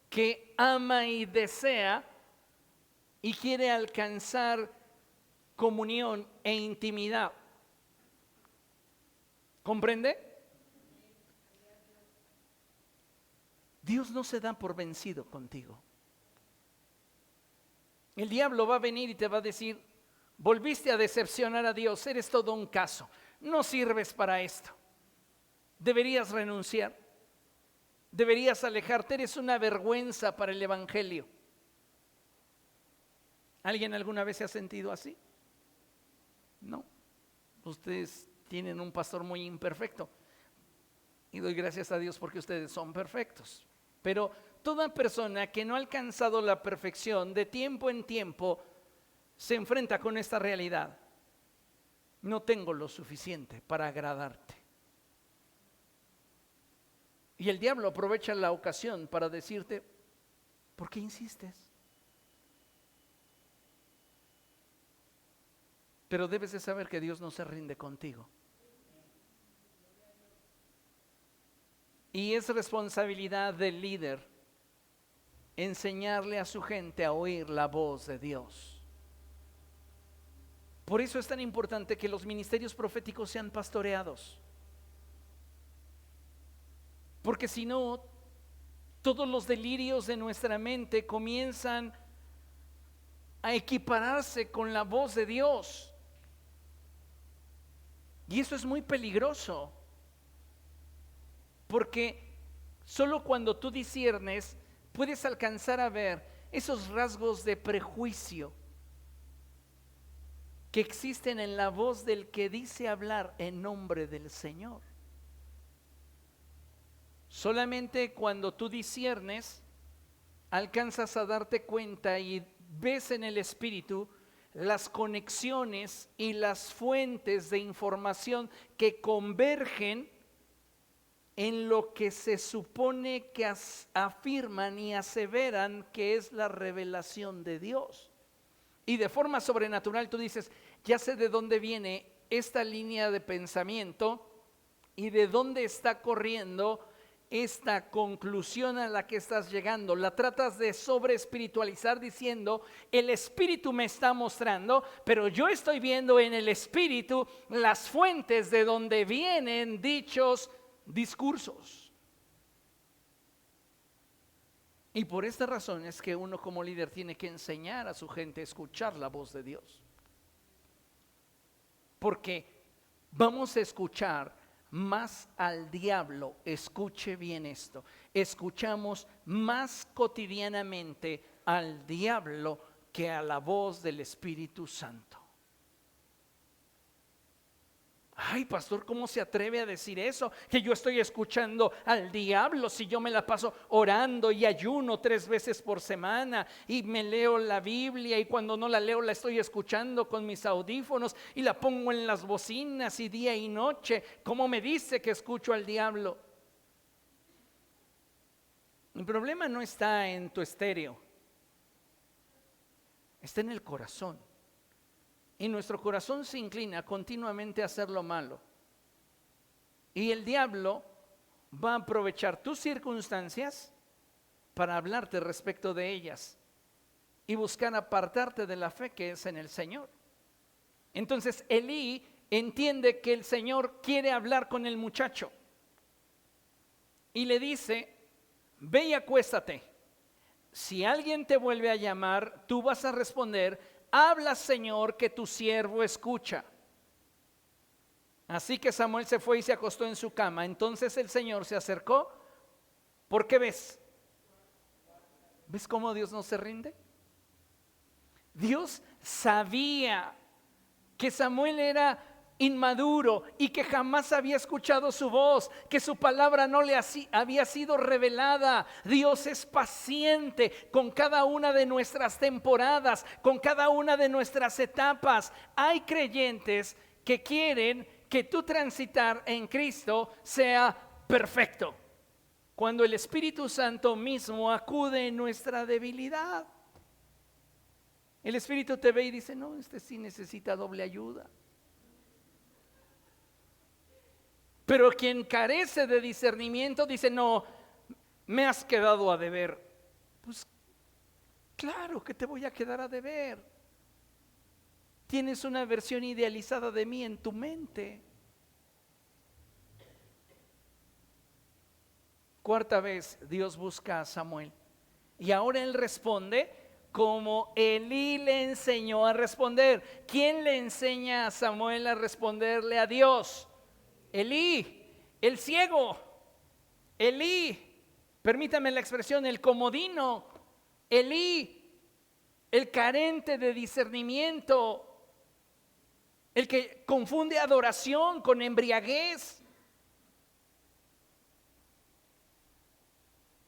que ama y desea y quiere alcanzar comunión e intimidad. ¿Comprende? Dios no se da por vencido contigo. El diablo va a venir y te va a decir: volviste a decepcionar a Dios, eres todo un caso, no sirves para esto, deberías renunciar, deberías alejarte, eres una vergüenza para el evangelio. ¿Alguien alguna vez se ha sentido así? No, ustedes tienen un pastor muy imperfecto y doy gracias a Dios porque ustedes son perfectos. Pero toda persona que no ha alcanzado la perfección, de tiempo en tiempo se enfrenta con esta realidad: no tengo lo suficiente para agradarte. Y el diablo aprovecha la ocasión para decirte: ¿por qué insistes? Pero debes de saber que Dios no se rinde contigo. Y es responsabilidad del líder enseñarle a su gente a oír la voz de Dios. Por eso es tan importante que los ministerios proféticos sean pastoreados. Porque si no, todos los delirios de nuestra mente comienzan a equipararse con la voz de Dios. Y eso es muy peligroso. Porque solo cuando tú disciernes puedes alcanzar a ver esos rasgos de prejuicio que existen en la voz del que dice hablar en nombre del Señor. Solamente cuando tú disciernes alcanzas a darte cuenta y ves en el Espíritu las conexiones y las fuentes de información que convergen en lo que se supone que afirman y aseveran que es la revelación de Dios. Y de forma sobrenatural tú dices: ya sé de dónde viene esta línea de pensamiento y de dónde está corriendo esta conclusión a la que estás llegando. La tratas de sobreespiritualizar diciendo: el Espíritu me está mostrando, pero yo estoy viendo en el Espíritu las fuentes de donde vienen dichos discursos. Y por esta razón es que uno como líder tiene que enseñar a su gente a escuchar la voz de Dios. Porque vamos a escuchar más al diablo, escuche bien esto, escuchamos más cotidianamente al diablo que a la voz del Espíritu Santo. Ay, pastor, ¿cómo se atreve a decir eso? Que yo estoy escuchando al diablo si yo me la paso orando y ayuno 3 veces por semana y me leo la Biblia, y cuando no la leo la estoy escuchando con mis audífonos y la pongo en las bocinas y día y noche. ¿Cómo me dice que escucho al diablo? El problema no está en tu estéreo, está en el corazón. Y nuestro corazón se inclina continuamente a hacer lo malo. Y el diablo va a aprovechar tus circunstancias para hablarte respecto de ellas y buscar apartarte de la fe que es en el Señor. Entonces Elí entiende que el Señor quiere hablar con el muchacho y le dice: ve y acuéstate. Si alguien te vuelve a llamar, tú vas a responder: habla, Señor, que tu siervo escucha. Así que Samuel se fue y se acostó en su cama. Entonces el Señor se acercó. ¿Por qué ves? ¿Ves cómo Dios no se rinde? Dios sabía que Samuel era inmaduro y que jamás había escuchado su voz, que su palabra no le había sido revelada. Dios es paciente con cada una de nuestras temporadas, con cada una de nuestras etapas. Hay creyentes que quieren que tu transitar en Cristo sea perfecto, cuando el Espíritu Santo mismo acude en nuestra debilidad. El Espíritu te ve y dice: no, este sí necesita doble ayuda. Pero quien carece de discernimiento dice: no, me has quedado a deber. Pues claro que te voy a quedar a deber. Tienes una versión idealizada de mí en tu mente. Cuarta vez Dios busca a Samuel y ahora él responde como Elí le enseñó a responder. ¿Quién le enseña a Samuel a responderle a Dios? Elí, el ciego. Elí, permítame la expresión, el comodino. Elí, el carente de discernimiento, el que confunde adoración con embriaguez.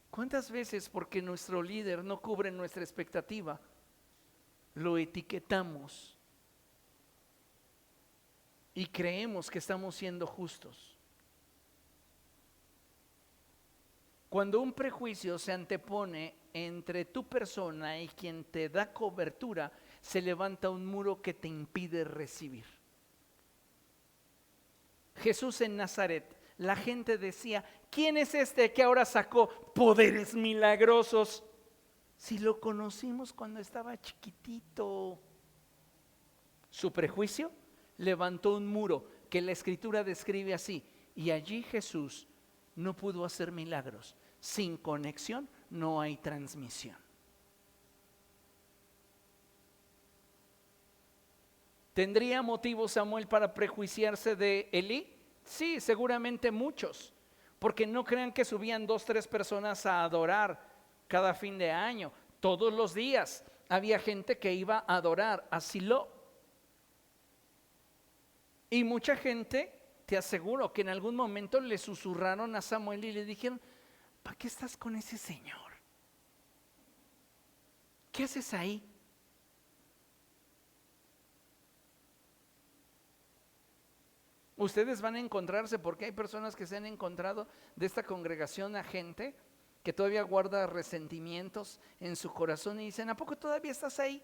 ¿Cuántas veces porque nuestro líder no cubre nuestra expectativa, lo etiquetamos y creemos que estamos siendo justos? Cuando un prejuicio se antepone entre tu persona y quien te da cobertura, se levanta un muro que te impide recibir. Jesús en Nazaret, la gente decía, ¿quién es este que ahora sacó poderes milagrosos? Si lo conocimos cuando estaba chiquitito. Su prejuicio levantó un muro que la Escritura describe así, y allí Jesús no pudo hacer milagros. Sin conexión no hay transmisión. ¿Tendría motivo Samuel para prejuiciarse de Elí? Sí, seguramente muchos, porque no crean que subían 2, 3 personas a adorar cada fin de año. Todos los días había gente que iba a adorar a Silo. Y mucha gente, te aseguro, que en algún momento le susurraron a Samuel y le dijeron, ¿para qué estás con ese señor? ¿Qué haces ahí? Ustedes van a encontrarse, porque hay personas que se han encontrado de esta congregación a gente que todavía guarda resentimientos en su corazón y dicen, ¿a poco todavía estás ahí?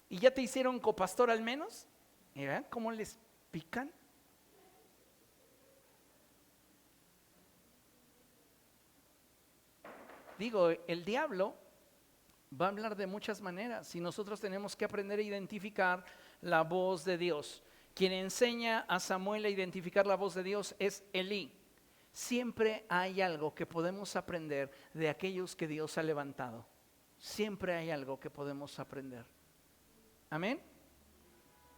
¿Y ya te hicieron copastor al menos? ¿Y vean cómo les pican? Digo, el diablo va a hablar de muchas maneras y nosotros tenemos que aprender a identificar la voz de Dios. Quien enseña a Samuel a identificar la voz de Dios es Elí. Siempre hay algo que podemos aprender de aquellos que Dios ha levantado. Siempre hay algo que podemos aprender. Amén.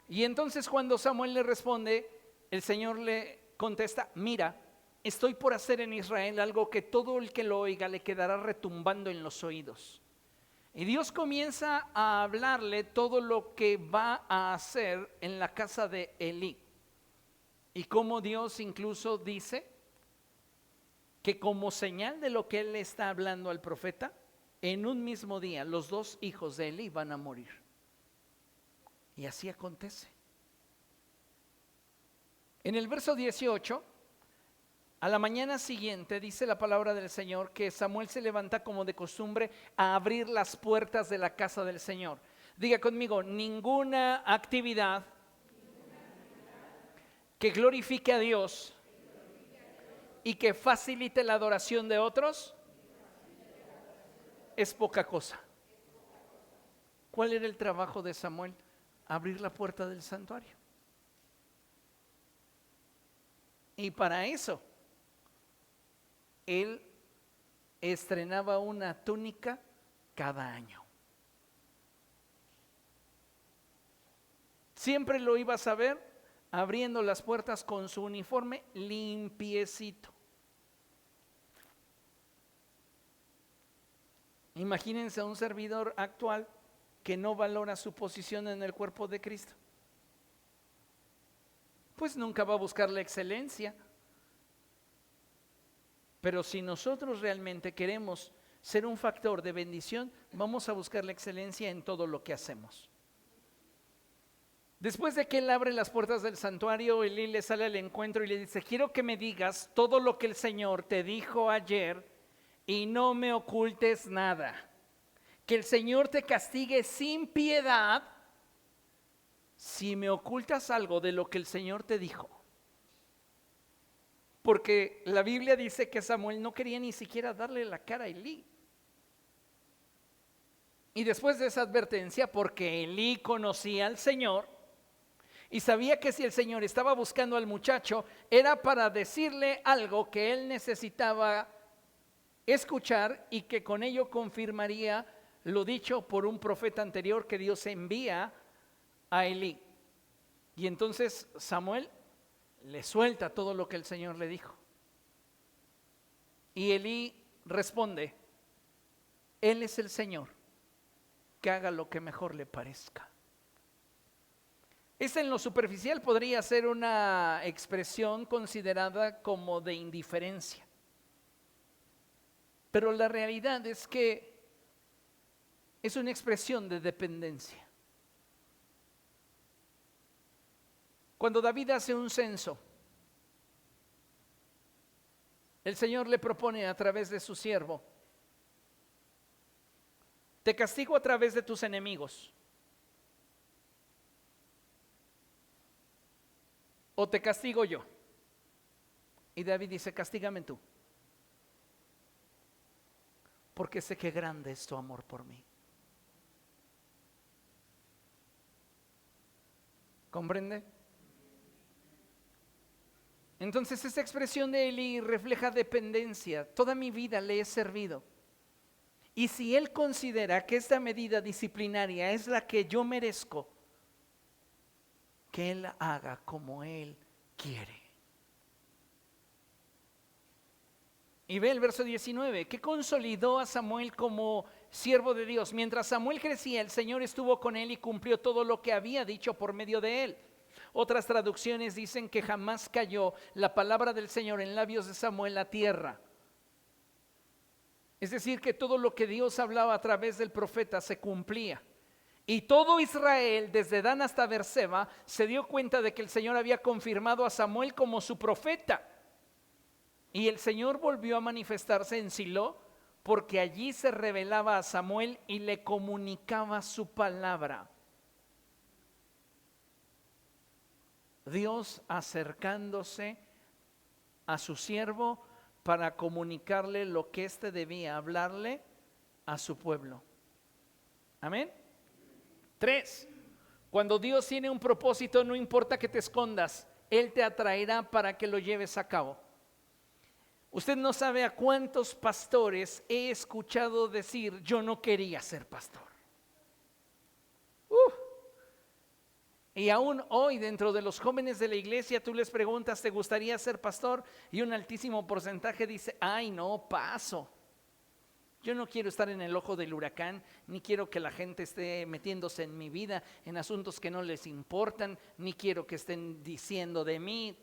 Y entonces cuando Samuel le responde, el Señor le contesta, mira, estoy por hacer en Israel algo que todo el que lo oiga le quedará retumbando en los oídos. Y Dios comienza a hablarle todo lo que va a hacer en la casa de Elí. Y cómo Dios incluso dice que como señal de lo que él le está hablando al profeta, en un mismo día los 2 hijos de Elí van a morir. Y así acontece. En el verso 18, a la mañana siguiente dice la palabra del Señor que Samuel se levanta como de costumbre a abrir las puertas de la casa del Señor. Diga conmigo, ninguna actividad que glorifique a Dios y que facilite la adoración de otros es poca cosa. ¿Cuál era el trabajo de Samuel? Abrir la puerta del santuario. Y para eso él estrenaba una túnica cada año. Siempre lo ibas a ver abriendo las puertas con su uniforme limpiecito. Imagínense a un servidor actual que no valora su posición en el cuerpo de Cristo. Pues nunca va a buscar la excelencia. Pero si nosotros realmente queremos ser un factor de bendición, vamos a buscar la excelencia en todo lo que hacemos. Después de que él abre las puertas del santuario, Elí le sale al encuentro y le dice, quiero que me digas todo lo que el Señor te dijo ayer y no me ocultes nada. Que el Señor te castigue sin piedad si me ocultas algo de lo que el Señor te dijo. Porque la Biblia dice que Samuel no quería ni siquiera darle la cara a Elí. Y después de esa advertencia, porque Elí conocía al Señor, y sabía que si el Señor estaba buscando al muchacho, era para decirle algo que él necesitaba escuchar y que con ello confirmaría lo dicho por un profeta anterior que Dios envía a Elí. Y entonces Samuel le suelta todo lo que el Señor le dijo. Y Elí responde: Él es el Señor, que haga lo que mejor le parezca. Esta en lo superficial podría ser una expresión considerada como de indiferencia. Pero la realidad es que es una expresión de dependencia. Cuando David hace un censo, el Señor le propone a través de su siervo: te castigo a través de tus enemigos, o te castigo yo. Y David dice: castígame tú, porque sé que grande es tu amor por mí. ¿Comprende? Entonces esta expresión de Elí refleja dependencia. Toda mi vida le he servido. Y si él considera que esta medida disciplinaria es la que yo merezco, que él haga como él quiere. Y ve el verso 19, que consolidó a Samuel como siervo de Dios. Mientras Samuel crecía, el Señor estuvo con él y cumplió todo lo que había dicho por medio de él. Otras traducciones dicen que jamás cayó la palabra del Señor en labios de Samuel a tierra. Es decir, que todo lo que Dios hablaba a través del profeta se cumplía. Y todo Israel, desde Dan hasta Beerseba, se dio cuenta de que el Señor había confirmado a Samuel como su profeta. Y el Señor volvió a manifestarse en Silo, porque allí se revelaba a Samuel y le comunicaba su palabra. Dios acercándose a su siervo para comunicarle lo que éste debía hablarle a su pueblo. Amén. 3. Cuando Dios tiene un propósito, no importa que te escondas, Él te atraerá para que lo lleves a cabo. Usted no sabe a cuántos pastores he escuchado decir: yo no quería ser pastor. Y aún hoy, dentro de los jóvenes de la iglesia, tú les preguntas: ¿te gustaría ser pastor? Y un altísimo porcentaje dice: ay, no, paso. Yo no quiero estar en el ojo del huracán, ni quiero que la gente esté metiéndose en mi vida, en asuntos que no les importan, ni quiero que estén diciendo de mí.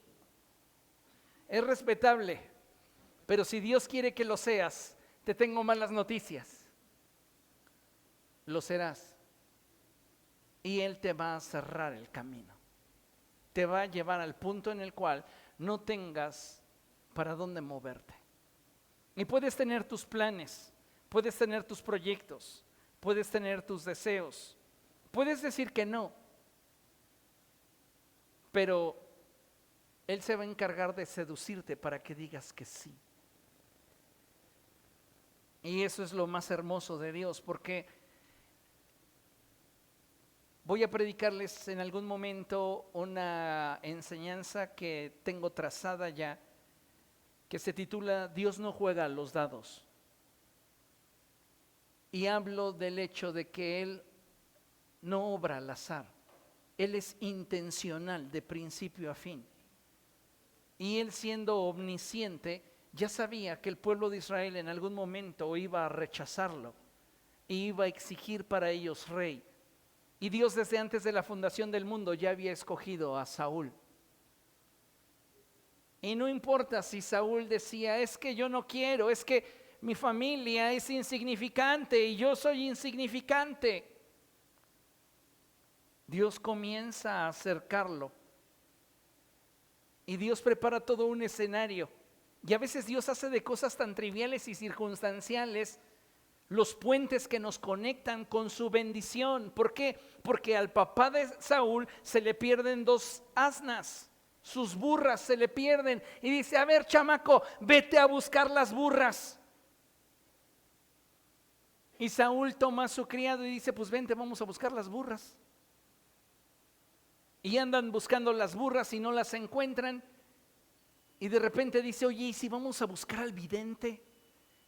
Es respetable, pero si Dios quiere que lo seas, te tengo malas noticias. Lo serás. Y Él te va a cerrar el camino. Te va a llevar al punto en el cual no tengas para dónde moverte. Y puedes tener tus planes, puedes tener tus proyectos, puedes tener tus deseos, puedes decir que no, pero Él se va a encargar de seducirte para que digas que sí. Y eso es lo más hermoso de Dios, porque voy a predicarles en algún momento una enseñanza que tengo trazada ya, que se titula Dios no juega a los dados. Y hablo del hecho de que Él no obra al azar. Él es intencional de principio a fin. Y Él, siendo omnisciente, ya sabía que el pueblo de Israel en algún momento iba a rechazarlo y iba a exigir para ellos rey. Y Dios, desde antes de la fundación del mundo, ya había escogido a Saúl. Y no importa si Saúl decía: es que yo no quiero, es que mi familia es insignificante y yo soy insignificante. Dios comienza a acercarlo. Y Dios prepara todo un escenario. Y a veces Dios hace de cosas tan triviales y circunstanciales los puentes que nos conectan con su bendición. ¿Por qué? Porque al papá de Saúl se le pierden 2 asnas, sus burras se le pierden. Y dice: a ver, chamaco, vete a buscar las burras. Y Saúl toma a su criado y dice: pues vente, vamos a buscar las burras. y andan buscando las burras y no las encuentran. Y de repente dice, oye, ¿y si vamos a buscar al vidente?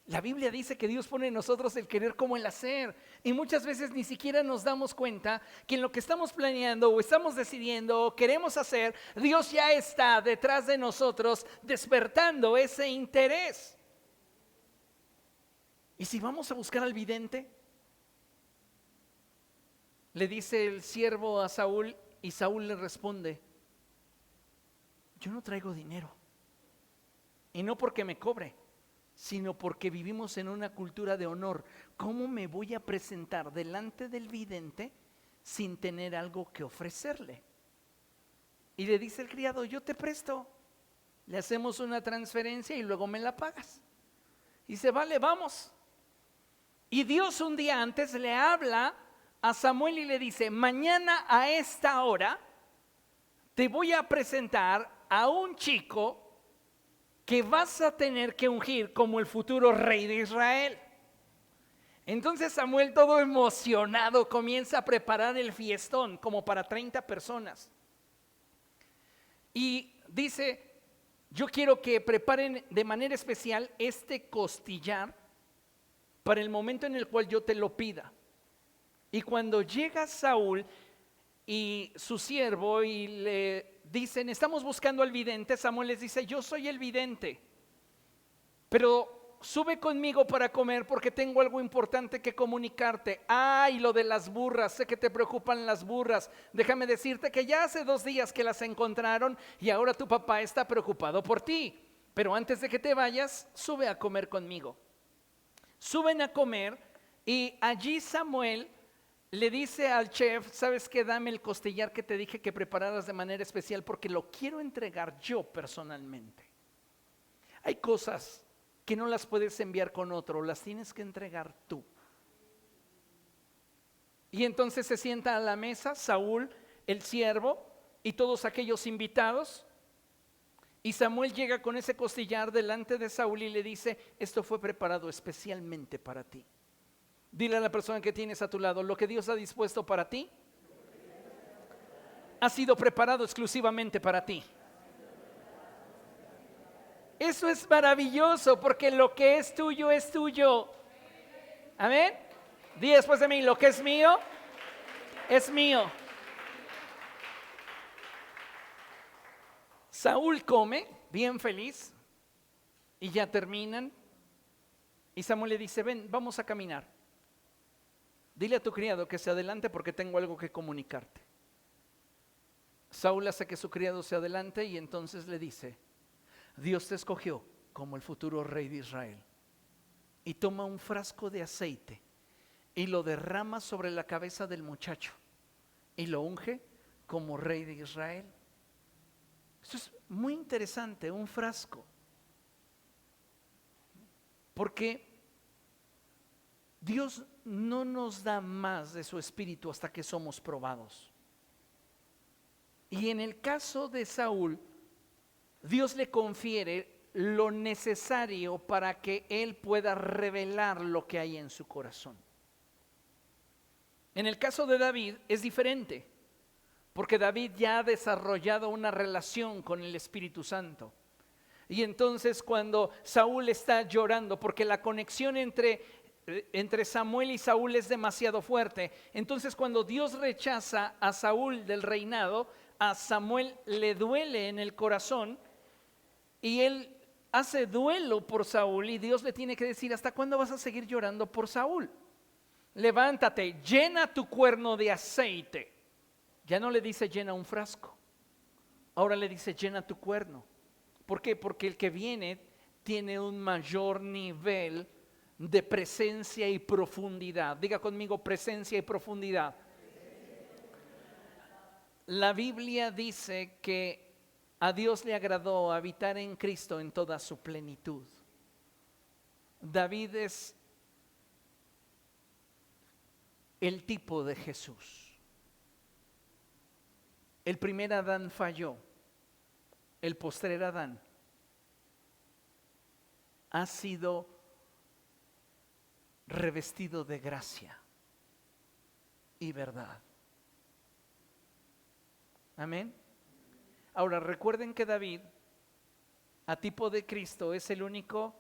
La Biblia dice que Dios pone en nosotros el querer como el hacer. Y muchas veces ni siquiera nos damos cuenta que en lo que estamos planeando o estamos decidiendo o queremos hacer, Dios ya está detrás de nosotros despertando ese interés. ¿Y si vamos a buscar al vidente? Le dice el siervo a Saúl y Saúl le responde, yo no traigo dinero. Y no porque me cobre, sino porque vivimos en una cultura de honor. ¿Cómo me voy a presentar delante del vidente sin tener algo que ofrecerle? Y le dice el criado, yo te presto, le hacemos una transferencia y luego me la pagas. Y dice, vale, vamos. Y Dios un día antes le habla a Samuel y le dice, mañana a esta hora te voy a presentar a un chico que vas a tener que ungir como el futuro rey de Israel. Entonces Samuel, todo emocionado, comienza a preparar el fiestón como para 30 personas. Y dice, yo quiero que preparen de manera especial este costillar para el momento en el cual yo te lo pida. Y cuando llega Saúl y su siervo y le dicen, estamos buscando al vidente, Samuel les dice, yo soy el vidente, pero sube conmigo para comer porque tengo algo importante que comunicarte. Y lo de las burras, sé que te preocupan las burras, déjame decirte que ya hace 2 días que las encontraron y ahora tu papá está preocupado por ti, pero antes de que te vayas, sube a comer conmigo. Suben a comer y allí Samuel le dice al chef, ¿sabes qué? Dame el costillar que te dije que prepararas de manera especial porque lo quiero entregar yo personalmente. Hay cosas que no las puedes enviar con otro, las tienes que entregar tú. Y entonces se sienta a la mesa Saúl, el siervo, y todos aquellos invitados. Y Samuel llega con ese costillar delante de Saúl y le dice, esto fue preparado especialmente para ti. Dile a la persona que tienes a tu lado, lo que Dios ha dispuesto para ti ha sido preparado exclusivamente para ti. Eso es maravilloso porque lo que es tuyo es tuyo. Amén. Di después de mí, lo que es mío es mío. Saúl come bien feliz y ya terminan. Y Samuel le dice, ven, vamos a caminar. Dile a tu criado que se adelante porque tengo algo que comunicarte. Saúl hace que su criado se adelante y entonces le dice, Dios te escogió como el futuro rey de Israel. Y toma un frasco de aceite y lo derrama sobre la cabeza del muchacho y lo unge como rey de Israel. Esto es muy interesante, un frasco. Porque Dios no nos da más de su espíritu hasta que somos probados. Y en el caso de Saúl, Dios le confiere lo necesario para que él pueda revelar lo que hay en su corazón. En el caso de David es diferente, porque David ya ha desarrollado una relación con el Espíritu Santo. Y entonces cuando Saúl está llorando, porque la conexión entre Samuel y Saúl es demasiado fuerte, entonces cuando Dios rechaza a Saúl del reinado, a Samuel le duele en el corazón y él hace duelo por Saúl y Dios le tiene que decir, ¿hasta cuándo vas a seguir llorando por Saúl? Levántate, llena tu cuerno de aceite. Ya no le dice llena un frasco, ahora le dice llena tu cuerno. ¿Por qué? Porque el que viene tiene un mayor nivel de presencia y profundidad. Diga conmigo, presencia y profundidad. La Biblia dice que a Dios le agradó habitar en Cristo en toda su plenitud. David es el tipo de Jesús. El primer Adán falló. El postrer Adán ha sido revestido de gracia y verdad. Amén. Ahora recuerden que David, a tipo de Cristo, es el único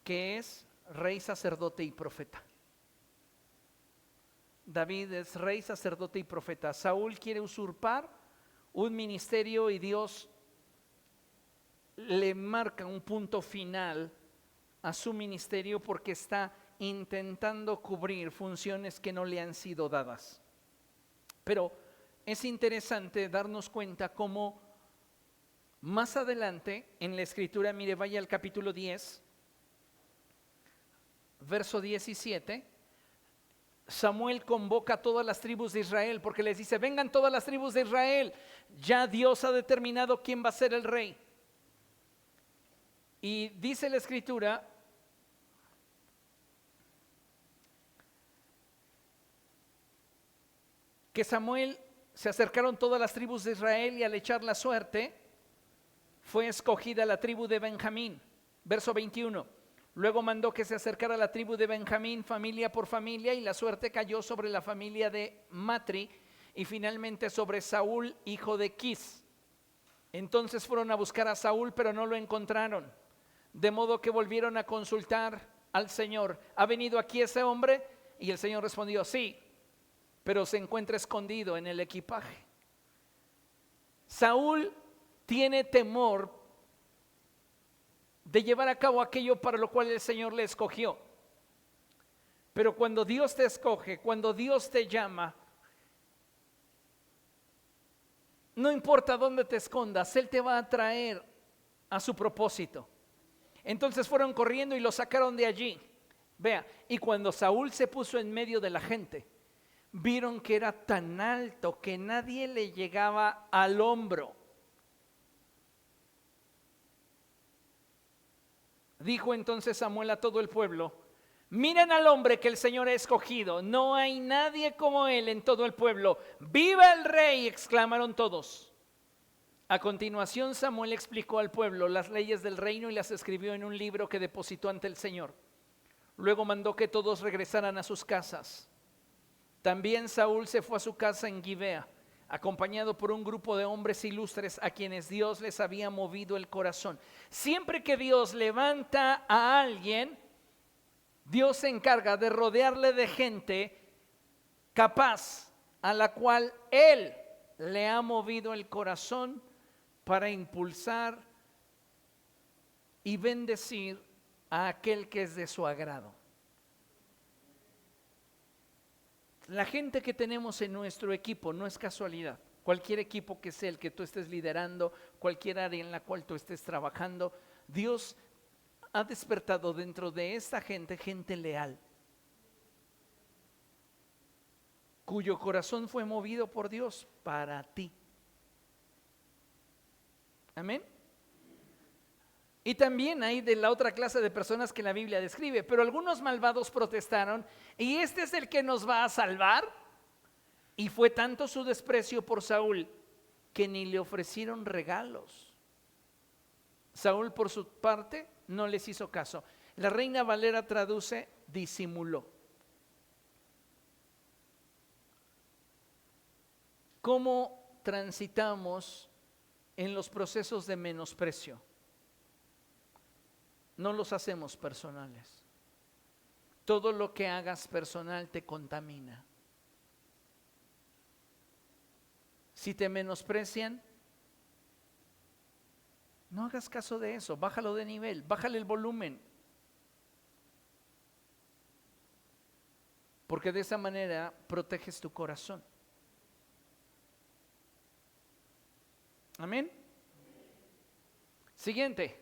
que es rey, sacerdote y profeta. David es rey, sacerdote y profeta. Saúl quiere usurpar un ministerio y Dios le marca un punto final a su ministerio porque está intentando cubrir funciones que no le han sido dadas. Pero es interesante darnos cuenta cómo más adelante en la escritura, mire, vaya al capítulo 10, verso 17, Samuel convoca a todas las tribus de Israel porque les dice: vengan todas las tribus de Israel, ya Dios ha determinado quién va a ser el rey. Y dice la escritura que Samuel, se acercaron todas las tribus de Israel y al echar la suerte fue escogida la tribu de Benjamín. Verso 21. Luego mandó que se acercara la tribu de Benjamín familia por familia y la suerte cayó sobre la familia de Matri y finalmente sobre Saúl, hijo de Quis. Entonces fueron a buscar a Saúl, pero no lo encontraron. De modo que volvieron a consultar al Señor: ¿ha venido aquí ese hombre? Y el Señor respondió: sí, pero se encuentra escondido en el equipaje. Saúl tiene temor de llevar a cabo aquello para lo cual el Señor le escogió. Pero cuando Dios te escoge, cuando Dios te llama, no importa dónde te escondas, Él te va a traer a su propósito. Entonces fueron corriendo y lo sacaron de allí. Vea, y cuando Saúl se puso en medio de la gente, vieron que era tan alto que nadie le llegaba al hombro. Dijo entonces Samuel a todo el pueblo: miren al hombre que el Señor ha escogido, no hay nadie como él en todo el pueblo. ¡Viva el rey!, exclamaron todos. A continuación Samuel explicó al pueblo las leyes del reino y las escribió en un libro que depositó ante el Señor. Luego mandó que todos regresaran a sus casas. También Saúl se fue a su casa en Gibea, acompañado por un grupo de hombres ilustres a quienes Dios les había movido el corazón. Siempre que Dios levanta a alguien, Dios se encarga de rodearle de gente capaz, a la cual Él le ha movido el corazón para impulsar y bendecir a aquel que es de su agrado. La gente que tenemos en nuestro equipo no es casualidad. Cualquier equipo que sea el que tú estés liderando, cualquier área en la cual tú estés trabajando, Dios ha despertado dentro de esta gente, gente leal, cuyo corazón fue movido por Dios para ti. Amén. Y también hay de la otra clase de personas que la Biblia describe, pero algunos malvados protestaron: ¿y este es el que nos va a salvar? Y fue tanto su desprecio por Saúl que ni le ofrecieron regalos. Saúl, por su parte, no les hizo caso. La Reina Valera traduce: disimuló. ¿Cómo transitamos en los procesos de menosprecio? No los hacemos personales. Todo lo que hagas personal te contamina. Si te menosprecian, no hagas caso de eso, bájalo de nivel, bájale el volumen. Porque de esa manera proteges tu corazón. Amén. Siguiente.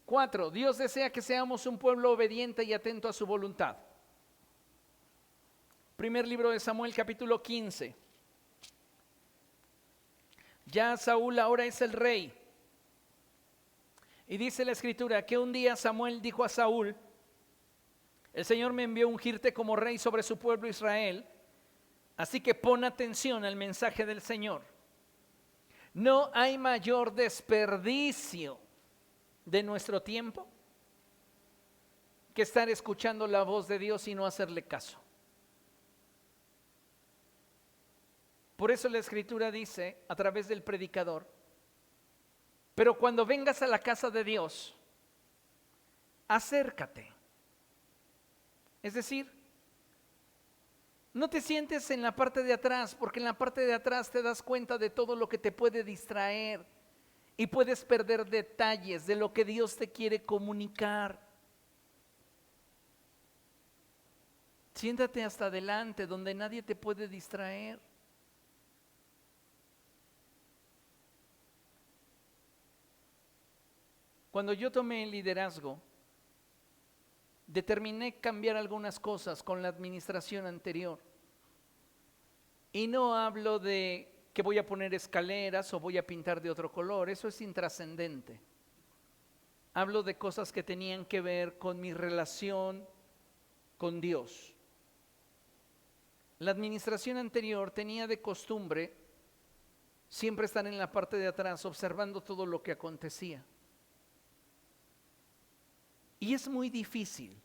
4. Dios desea que seamos un pueblo obediente y atento a su voluntad. Primer libro de Samuel, capítulo 15. Ya Saúl ahora es el rey. Y dice la escritura que un día Samuel dijo a Saúl: el Señor me envió a ungirte como rey sobre su pueblo Israel, así que pon atención al mensaje del Señor. No hay mayor desperdicio de nuestro tiempo que estar escuchando la voz de Dios y no hacerle caso. Por eso la Escritura dice a través del predicador: pero cuando vengas a la casa de Dios, acércate. Es decir, no te sientes en la parte de atrás, porque en la parte de atrás te das cuenta de todo lo que te puede distraer y puedes perder detalles de lo que Dios te quiere comunicar. Siéntate hasta adelante, donde nadie te puede distraer. Cuando yo tomé el liderazgo, determiné cambiar algunas cosas con la administración anterior. Y no hablo de que voy a poner escaleras o voy a pintar de otro color, eso es intrascendente. Hablo de cosas que tenían que ver con mi relación con Dios. La administración anterior tenía de costumbre siempre estar en la parte de atrás observando todo lo que acontecía. Y es muy difícil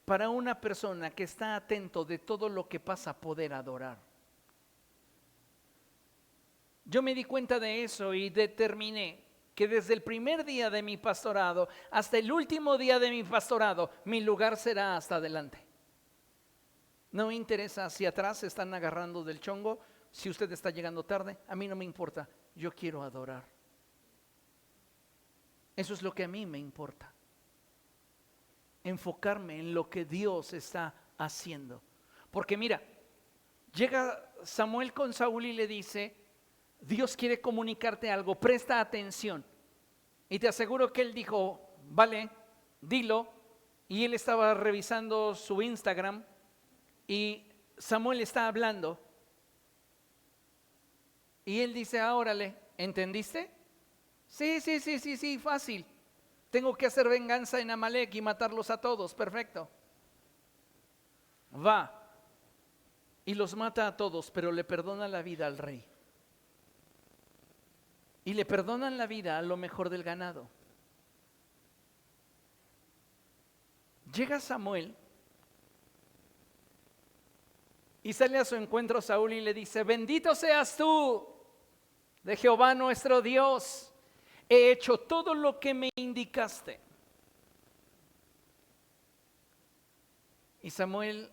para una persona que está atento de todo lo que pasa poder adorar. Yo me di cuenta de eso y determiné que desde el primer día de mi pastorado hasta el último día de mi pastorado, mi lugar será hasta adelante. No me interesa si atrás se están agarrando del chongo, si usted está llegando tarde, a mí no me importa, yo quiero adorar. Eso es lo que a mí me importa. Enfocarme en lo que Dios está haciendo. Porque mira, llega Samuel con Saúl y le dice: Dios quiere comunicarte algo, presta atención. Y te aseguro que él dijo: vale, dilo. Y él estaba revisando su Instagram y Samuel está hablando. Y él dice: órale, ¿entendiste? Sí, fácil. Tengo que hacer venganza en Amalek y matarlos a todos, perfecto. Va y los mata a todos, pero le perdona la vida al rey. Y le perdonan la vida a lo mejor del ganado. Llega Samuel y sale a su encuentro Saúl y le dice: bendito seas tú de Jehová nuestro Dios. He hecho todo lo que me indicaste. Y Samuel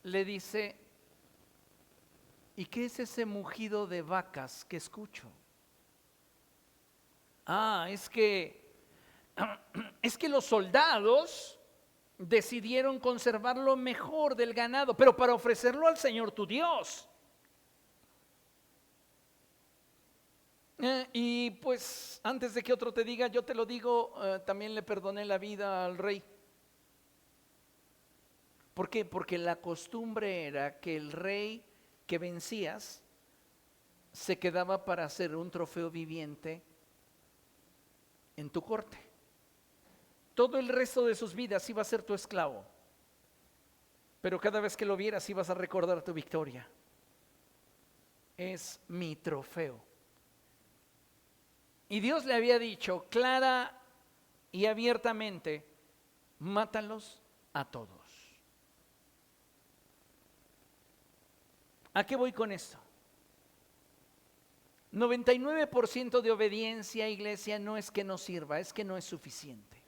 le dice: ¿y qué es ese mugido de vacas que escucho? Es que los soldados decidieron conservar lo mejor del ganado, pero para ofrecerlo al Señor tu Dios. Y pues antes de que otro te diga, yo te lo digo, también le perdoné la vida al rey. ¿Por qué? Porque la costumbre era que el rey que vencías se quedaba para hacer un trofeo viviente en tu corte. Todo el resto de sus vidas iba a ser tu esclavo, pero cada vez que lo vieras ibas a recordar tu victoria. Es mi trofeo. Y Dios le había dicho clara y abiertamente: mátalos a todos. ¿A qué voy con esto? 99% de obediencia, iglesia, no es que no sirva, es que no es suficiente.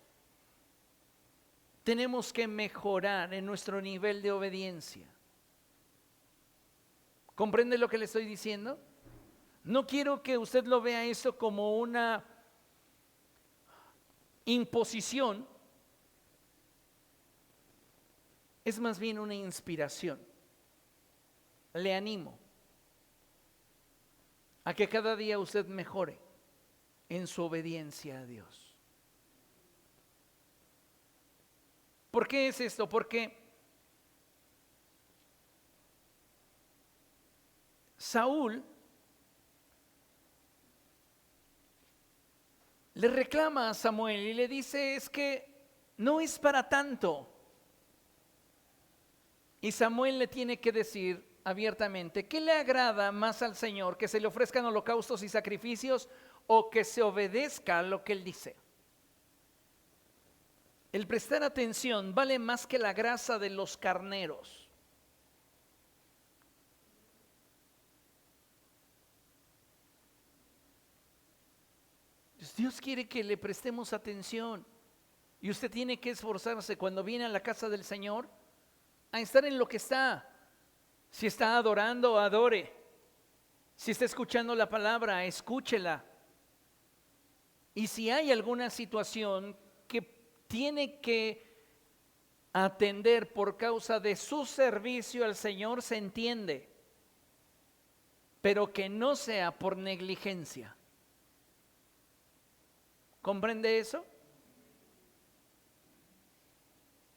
Tenemos que mejorar en nuestro nivel de obediencia. ¿Comprende lo que le estoy diciendo? No quiero que usted lo vea eso como una imposición. Es más bien una inspiración. Le animo a que cada día usted mejore en su obediencia a Dios. ¿Por qué es esto? Porque Saúl le reclama a Samuel y le dice: es que no es para tanto. Y Samuel le tiene que decir abiertamente: ¿qué le agrada más al Señor? ¿Que se le ofrezcan holocaustos y sacrificios o que se obedezca a lo que Él dice? El prestar atención vale más que la grasa de los carneros. Pues Dios quiere que le prestemos atención. Y usted tiene que esforzarse cuando viene a la casa del Señor a estar en lo que está. Si está adorando, adore. Si está escuchando la palabra, escúchela. Y si hay alguna situación que tiene que atender por causa de su servicio al Señor, se entiende, pero que no sea por negligencia. ¿Comprende eso?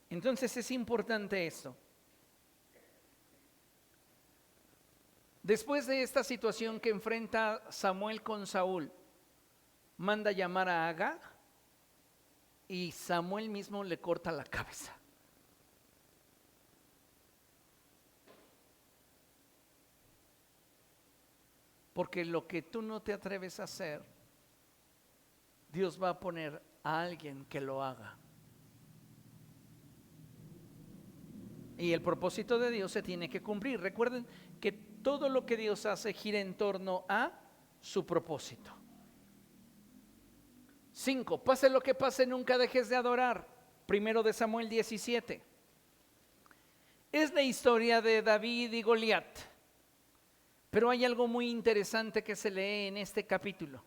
Entonces es importante esto. Después de esta situación que enfrenta Samuel con Saúl, manda llamar a Agag y Samuel mismo le corta la cabeza. Porque lo que tú no te atreves a hacer, Dios va a poner a alguien que lo haga. Y el propósito de Dios se tiene que cumplir. Recuerden que todo lo que Dios hace gira en torno a su propósito. 5. Pase lo que pase, nunca dejes de adorar. 1 de Samuel 17. Es la historia de David y Goliat. Pero hay algo muy interesante que se lee en este capítulo.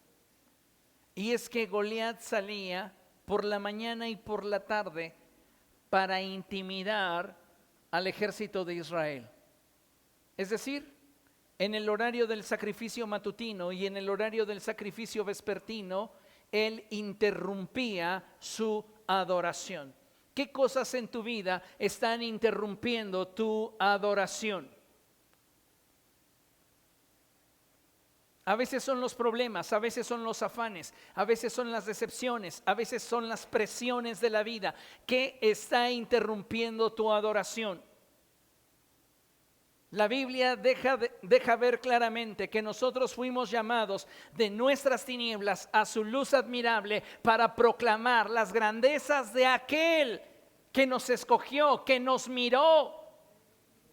Y es que Goliat salía por la mañana y por la tarde para intimidar al ejército de Israel. Es decir, en el horario del sacrificio matutino y en el horario del sacrificio vespertino, él interrumpía su adoración. ¿Qué cosas en tu vida están interrumpiendo tu adoración? A veces son los problemas, a veces son los afanes, a veces son las decepciones, a veces son las presiones de la vida. ¿Qué está interrumpiendo tu adoración? La Biblia deja ver claramente que nosotros fuimos llamados de nuestras tinieblas a su luz admirable para proclamar las grandezas de aquel que nos escogió, que nos miró,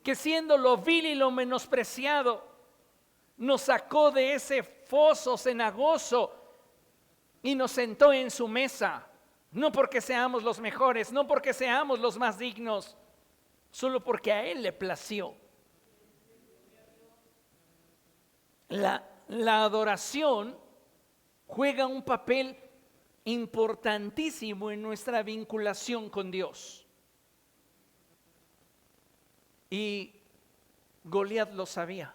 que siendo lo vil y lo menospreciado, nos sacó de ese foso cenagoso y nos sentó en su mesa. No porque seamos los mejores, no porque seamos los más dignos, solo porque a Él le plació. La adoración juega un papel importantísimo en nuestra vinculación con Dios. Y Goliat lo sabía.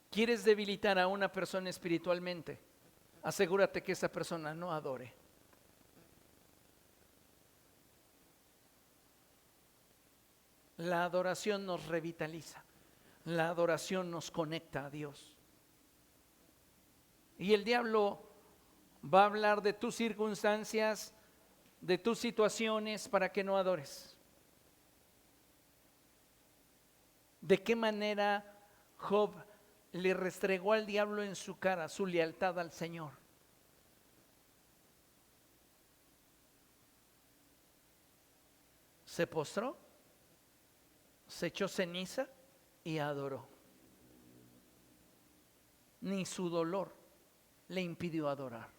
¿Quieres debilitar a una persona espiritualmente? Asegúrate que esa persona no adore. La adoración nos revitaliza. La adoración nos conecta a Dios. Y el diablo va a hablar de tus circunstancias, de tus situaciones para que no adores. ¿De qué manera Job le restregó al diablo en su cara su lealtad al Señor? Se postró, se echó ceniza y adoró. Ni su dolor le impidió adorar.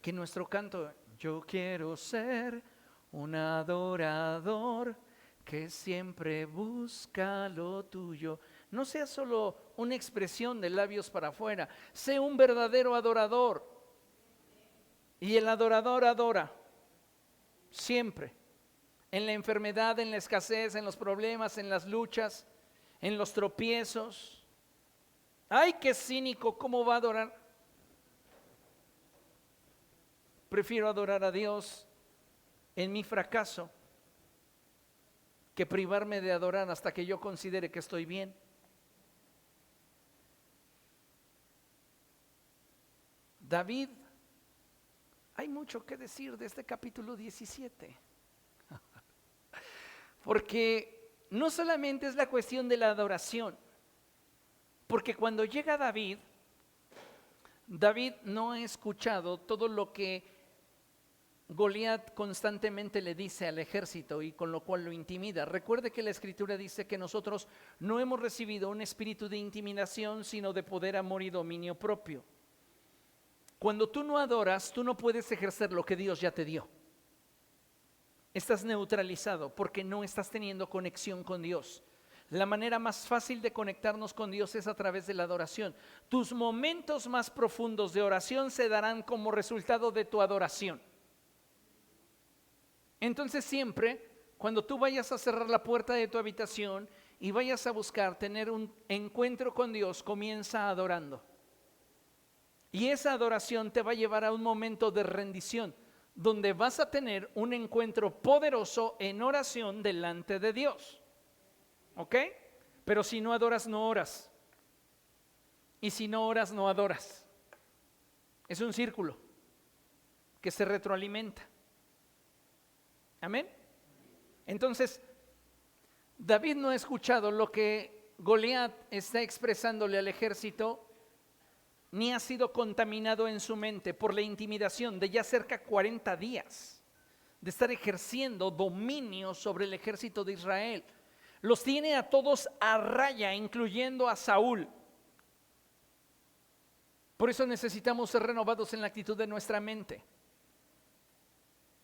Que nuestro canto, yo quiero ser un adorador que siempre busca lo tuyo, no sea solo una expresión de labios para afuera, sé un verdadero adorador. Y el adorador adora siempre, en la enfermedad, en la escasez, en los problemas, en las luchas, en los tropiezos. Ay, qué cínico, ¿cómo va a adorar? Prefiero adorar a Dios en mi fracaso que privarme de adorar hasta que yo considere que estoy bien. David, hay mucho que decir de este capítulo 17. Porque no solamente es la cuestión de la adoración, porque cuando llega David no ha escuchado todo lo que Goliat constantemente le dice al ejército y con lo cual lo intimida. Recuerde que la Escritura dice que nosotros no hemos recibido un espíritu de intimidación, sino de poder, amor y dominio propio. Cuando tú no adoras, tú no puedes ejercer lo que Dios ya te dio. Estás neutralizado porque no estás teniendo conexión con Dios. La manera más fácil de conectarnos con Dios es a través de la adoración. Tus momentos más profundos de oración se darán como resultado de tu adoración. Entonces siempre, cuando tú vayas a cerrar la puerta de tu habitación y vayas a buscar tener un encuentro con Dios, comienza adorando. Y esa adoración te va a llevar a un momento de rendición, donde vas a tener un encuentro poderoso en oración delante de Dios. ¿Ok? Pero si no adoras, no oras. Y si no oras, no adoras. Es un círculo que se retroalimenta. Amén. Entonces, David no ha escuchado lo que Goliat está expresándole al ejército, ni ha sido contaminado en su mente por la intimidación de ya cerca 40 días de estar ejerciendo dominio sobre el ejército de Israel. Los tiene a todos a raya, incluyendo a Saúl. Por eso necesitamos ser renovados en la actitud de nuestra mente.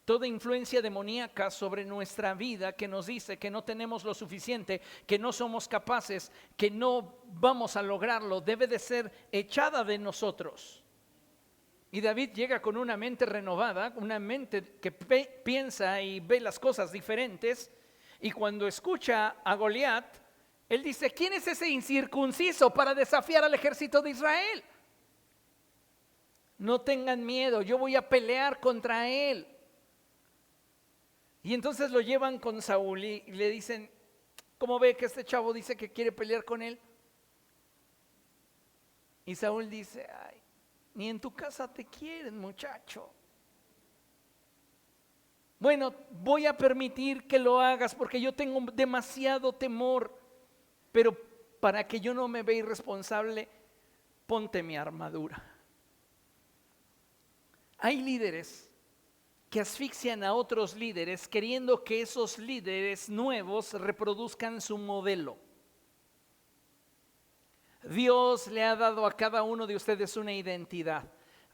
Toda influencia demoníaca sobre nuestra vida que nos dice que no tenemos lo suficiente, que no somos capaces, que no vamos a lograrlo, debe de ser echada de nosotros. Y David llega con una mente renovada, una mente que piensa y ve las cosas diferentes. Y cuando escucha a Goliat, él dice: ¿quién es ese incircunciso para desafiar al ejército de Israel? No tengan miedo, yo voy a pelear contra él. Y entonces lo llevan con Saúl y le dicen: ¿cómo ve que este chavo dice que quiere pelear con él? Y Saúl dice: ay, ni en tu casa te quieren, muchacho. Bueno, voy a permitir que lo hagas porque yo tengo demasiado temor, pero para que yo no me vea irresponsable, ponte mi armadura. Hay líderes que asfixian a otros líderes queriendo que esos líderes nuevos reproduzcan su modelo. Dios le ha dado a cada uno de ustedes una identidad.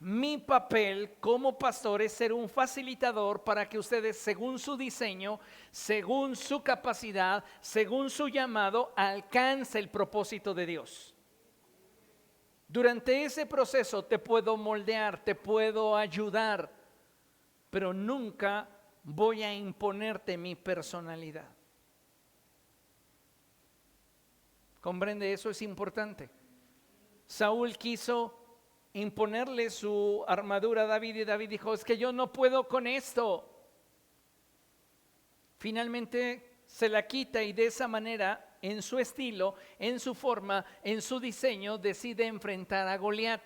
Mi papel como pastor es ser un facilitador para que ustedes, según su diseño, según su capacidad, según su llamado, alcance el propósito de Dios. Durante ese proceso te puedo moldear, te puedo ayudar, pero nunca voy a imponerte mi personalidad. ¿Comprende? Eso es importante. Saúl quiso imponerle su armadura a David y David dijo: es que yo no puedo con esto. Finalmente se la quita y de esa manera, en su estilo, en su forma, en su diseño, decide enfrentar a Goliat.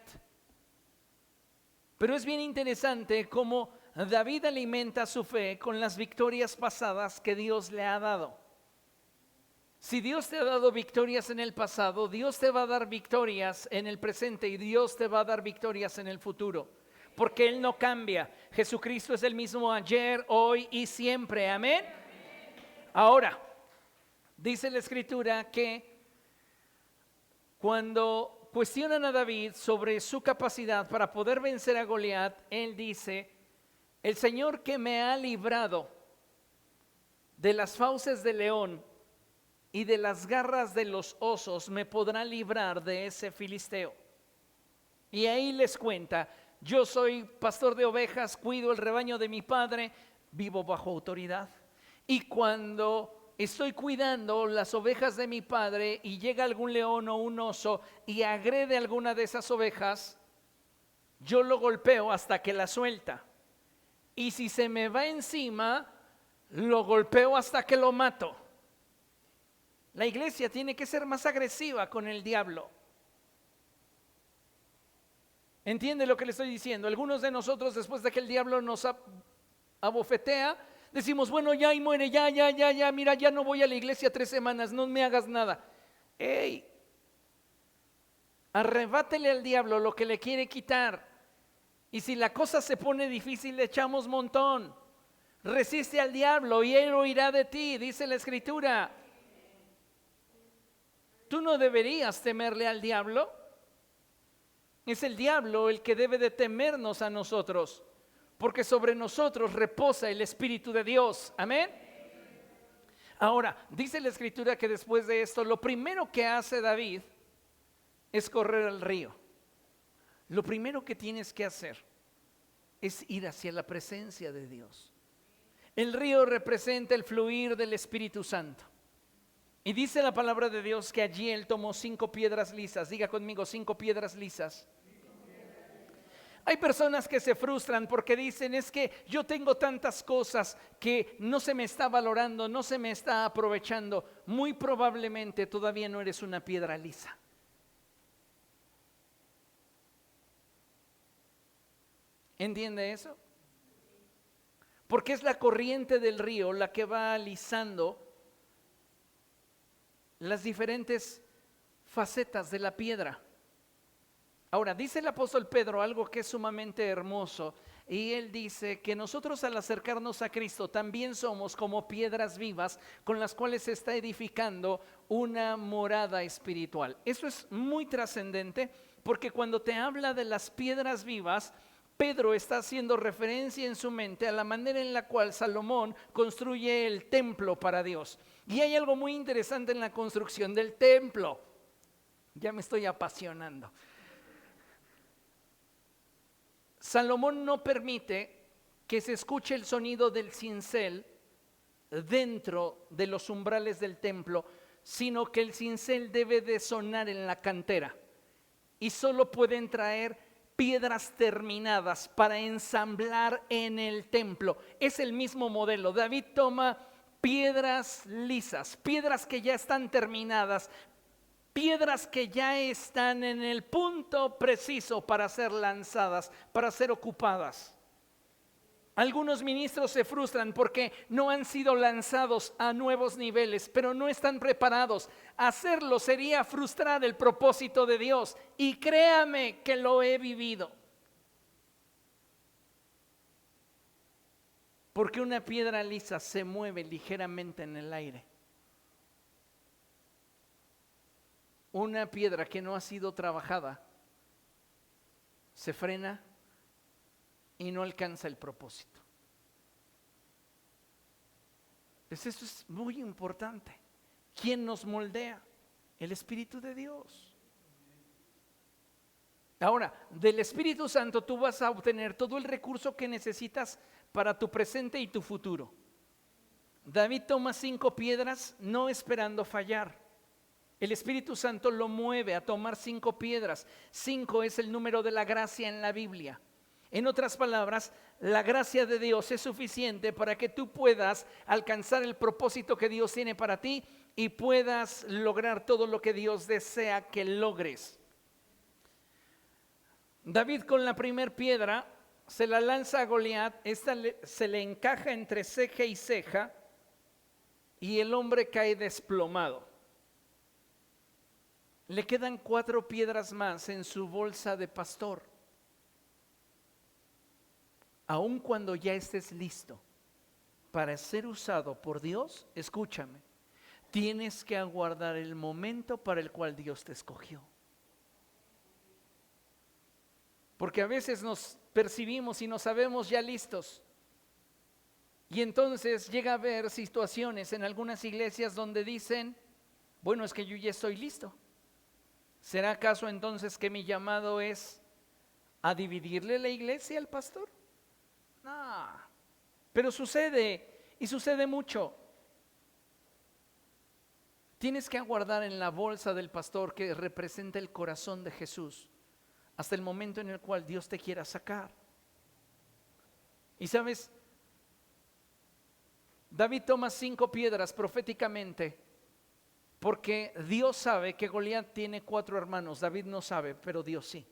Pero es bien interesante cómo David alimenta su fe con las victorias pasadas que Dios le ha dado. Si Dios te ha dado victorias en el pasado, Dios te va a dar victorias en el presente y Dios te va a dar victorias en el futuro. Porque Él no cambia. Jesucristo es el mismo ayer, hoy y siempre. Amén. Ahora, dice la Escritura que cuando cuestionan a David sobre su capacidad para poder vencer a Goliat, él dice: el Señor que me ha librado de las fauces del león y de las garras de los osos, me podrá librar de ese filisteo. Y ahí les cuenta: yo soy pastor de ovejas, cuido el rebaño de mi padre, vivo bajo autoridad. Y cuando estoy cuidando las ovejas de mi padre y llega algún león o un oso y agrede alguna de esas ovejas, yo lo golpeo hasta que la suelta. Y si se me va encima, lo golpeo hasta que lo mato. La iglesia tiene que ser más agresiva con el diablo. ¿Entiende lo que le estoy diciendo? Algunos de nosotros, después de que el diablo nos abofetea, decimos: bueno, ya y muere, ya, mira, ya no voy a la iglesia 3 semanas, no me hagas nada. Arrebátele al diablo lo que le quiere quitar Y si la cosa se pone difícil, le echamos montón. Resiste al diablo y él huirá de ti, dice la Escritura. Tú no deberías temerle al diablo. Es el diablo el que debe de temernos a nosotros, porque sobre nosotros reposa el Espíritu de Dios. Amén. Ahora, dice la Escritura que después de esto, lo primero que hace David es correr al río. Lo primero que tienes que hacer es ir hacia la presencia de Dios. El río representa el fluir del Espíritu Santo. Y dice la palabra de Dios que allí él tomó 5 piedras lisas. Diga conmigo, 5 piedras lisas. Hay personas que se frustran porque dicen, es que yo tengo tantas cosas que no se me está valorando, no se me está aprovechando. Muy probablemente todavía no eres una piedra lisa. ¿Entiende eso? Porque es la corriente del río la que va alisando las diferentes facetas de la piedra. Ahora, dice el apóstol Pedro algo que es sumamente hermoso, y él dice que nosotros al acercarnos a Cristo también somos como piedras vivas con las cuales se está edificando una morada espiritual. Eso es muy trascendente, porque cuando te habla de las piedras vivas, Pedro está haciendo referencia en su mente a la manera en la cual Salomón construye el templo para Dios. Y hay algo muy interesante en la construcción del templo. Ya me estoy apasionando. Salomón no permite que se escuche el sonido del cincel dentro de los umbrales del templo, sino que el cincel debe de sonar en la cantera. Y solo pueden traer piedras terminadas para ensamblar en el templo. Es el mismo modelo. David toma piedras lisas, piedras que ya están terminadas, piedras que ya están en el punto preciso para ser lanzadas, para ser ocupadas. Algunos ministros se frustran porque no han sido lanzados a nuevos niveles, pero no están preparados. Hacerlo sería frustrar el propósito de Dios, y créame que lo he vivido. Porque una piedra lisa se mueve ligeramente en el aire. Una piedra que no ha sido trabajada se frena y no alcanza el propósito. Pues eso es muy importante. ¿Quién nos moldea? El Espíritu de Dios. Ahora, del Espíritu Santo tú vas a obtener todo el recurso que necesitas para tu presente y tu futuro. David toma 5 piedras no esperando fallar. El Espíritu Santo lo mueve a tomar 5 piedras. 5 es el número de la gracia en la Biblia. En otras palabras, la gracia de Dios es suficiente para que tú puedas alcanzar el propósito que Dios tiene para ti y puedas lograr todo lo que Dios desea que logres. David con la primer piedra se la lanza a Goliat. Esta se le encaja entre ceja y ceja y el hombre cae desplomado. Le quedan 4 piedras más en su bolsa de pastor. Aun cuando ya estés listo para ser usado por Dios, escúchame, tienes que aguardar el momento para el cual Dios te escogió. Porque a veces nos percibimos y nos sabemos ya listos. Y entonces llega a haber situaciones en algunas iglesias donde dicen, bueno, es que yo ya estoy listo. ¿Será acaso entonces que mi llamado es a dividirle la iglesia al pastor? No, pero sucede, y sucede mucho. Tienes que aguardar en la bolsa del pastor que representa el corazón de Jesús hasta el momento en el cual Dios te quiera sacar. Y sabes, David toma 5 piedras proféticamente porque Dios sabe que Goliat tiene 4 hermanos. David no sabe, pero Dios sí.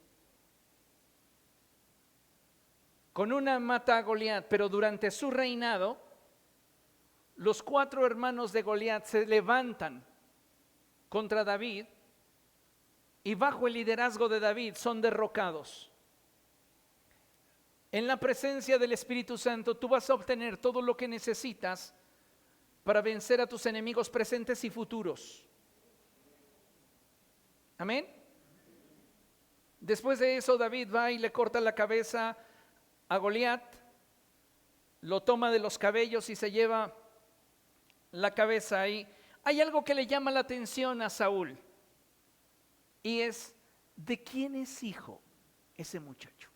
Con una mata a Goliat, pero durante su reinado, los 4 hermanos de Goliat se levantan contra David y bajo el liderazgo de David son derrocados. En la presencia del Espíritu Santo tú vas a obtener todo lo que necesitas para vencer a tus enemigos presentes y futuros. Amén. Después de eso, David va y le corta la cabeza a Goliat, lo toma de los cabellos y se lleva la cabeza ahí. Hay algo que le llama la atención a Saúl, y es: ¿de quién es hijo ese muchacho?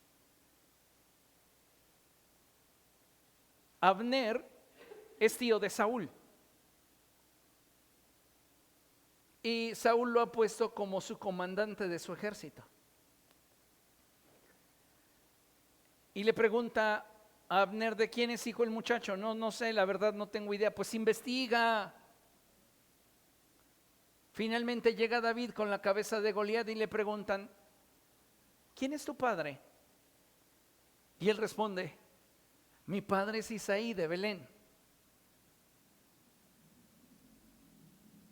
Abner es tío de Saúl, y Saúl lo ha puesto como su comandante de su ejército. Y le pregunta a Abner: ¿de quién es hijo el muchacho? No sé, la verdad no tengo idea. Pues investiga. Finalmente llega David con la cabeza de Goliat y le preguntan: ¿quién es tu padre? Y él responde: mi padre es Isaí de Belén.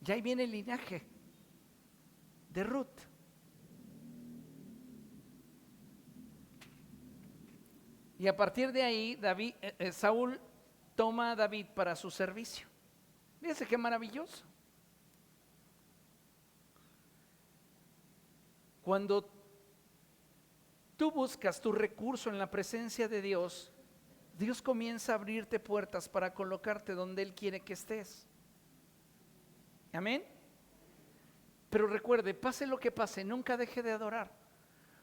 Ya ahí viene el linaje de Ruth. Y a partir de ahí, Saúl toma a David para su servicio. Fíjense qué maravilloso. Cuando tú buscas tu recurso en la presencia de Dios, Dios comienza a abrirte puertas para colocarte donde Él quiere que estés. Amén. Pero recuerde, pase lo que pase, nunca deje de adorar,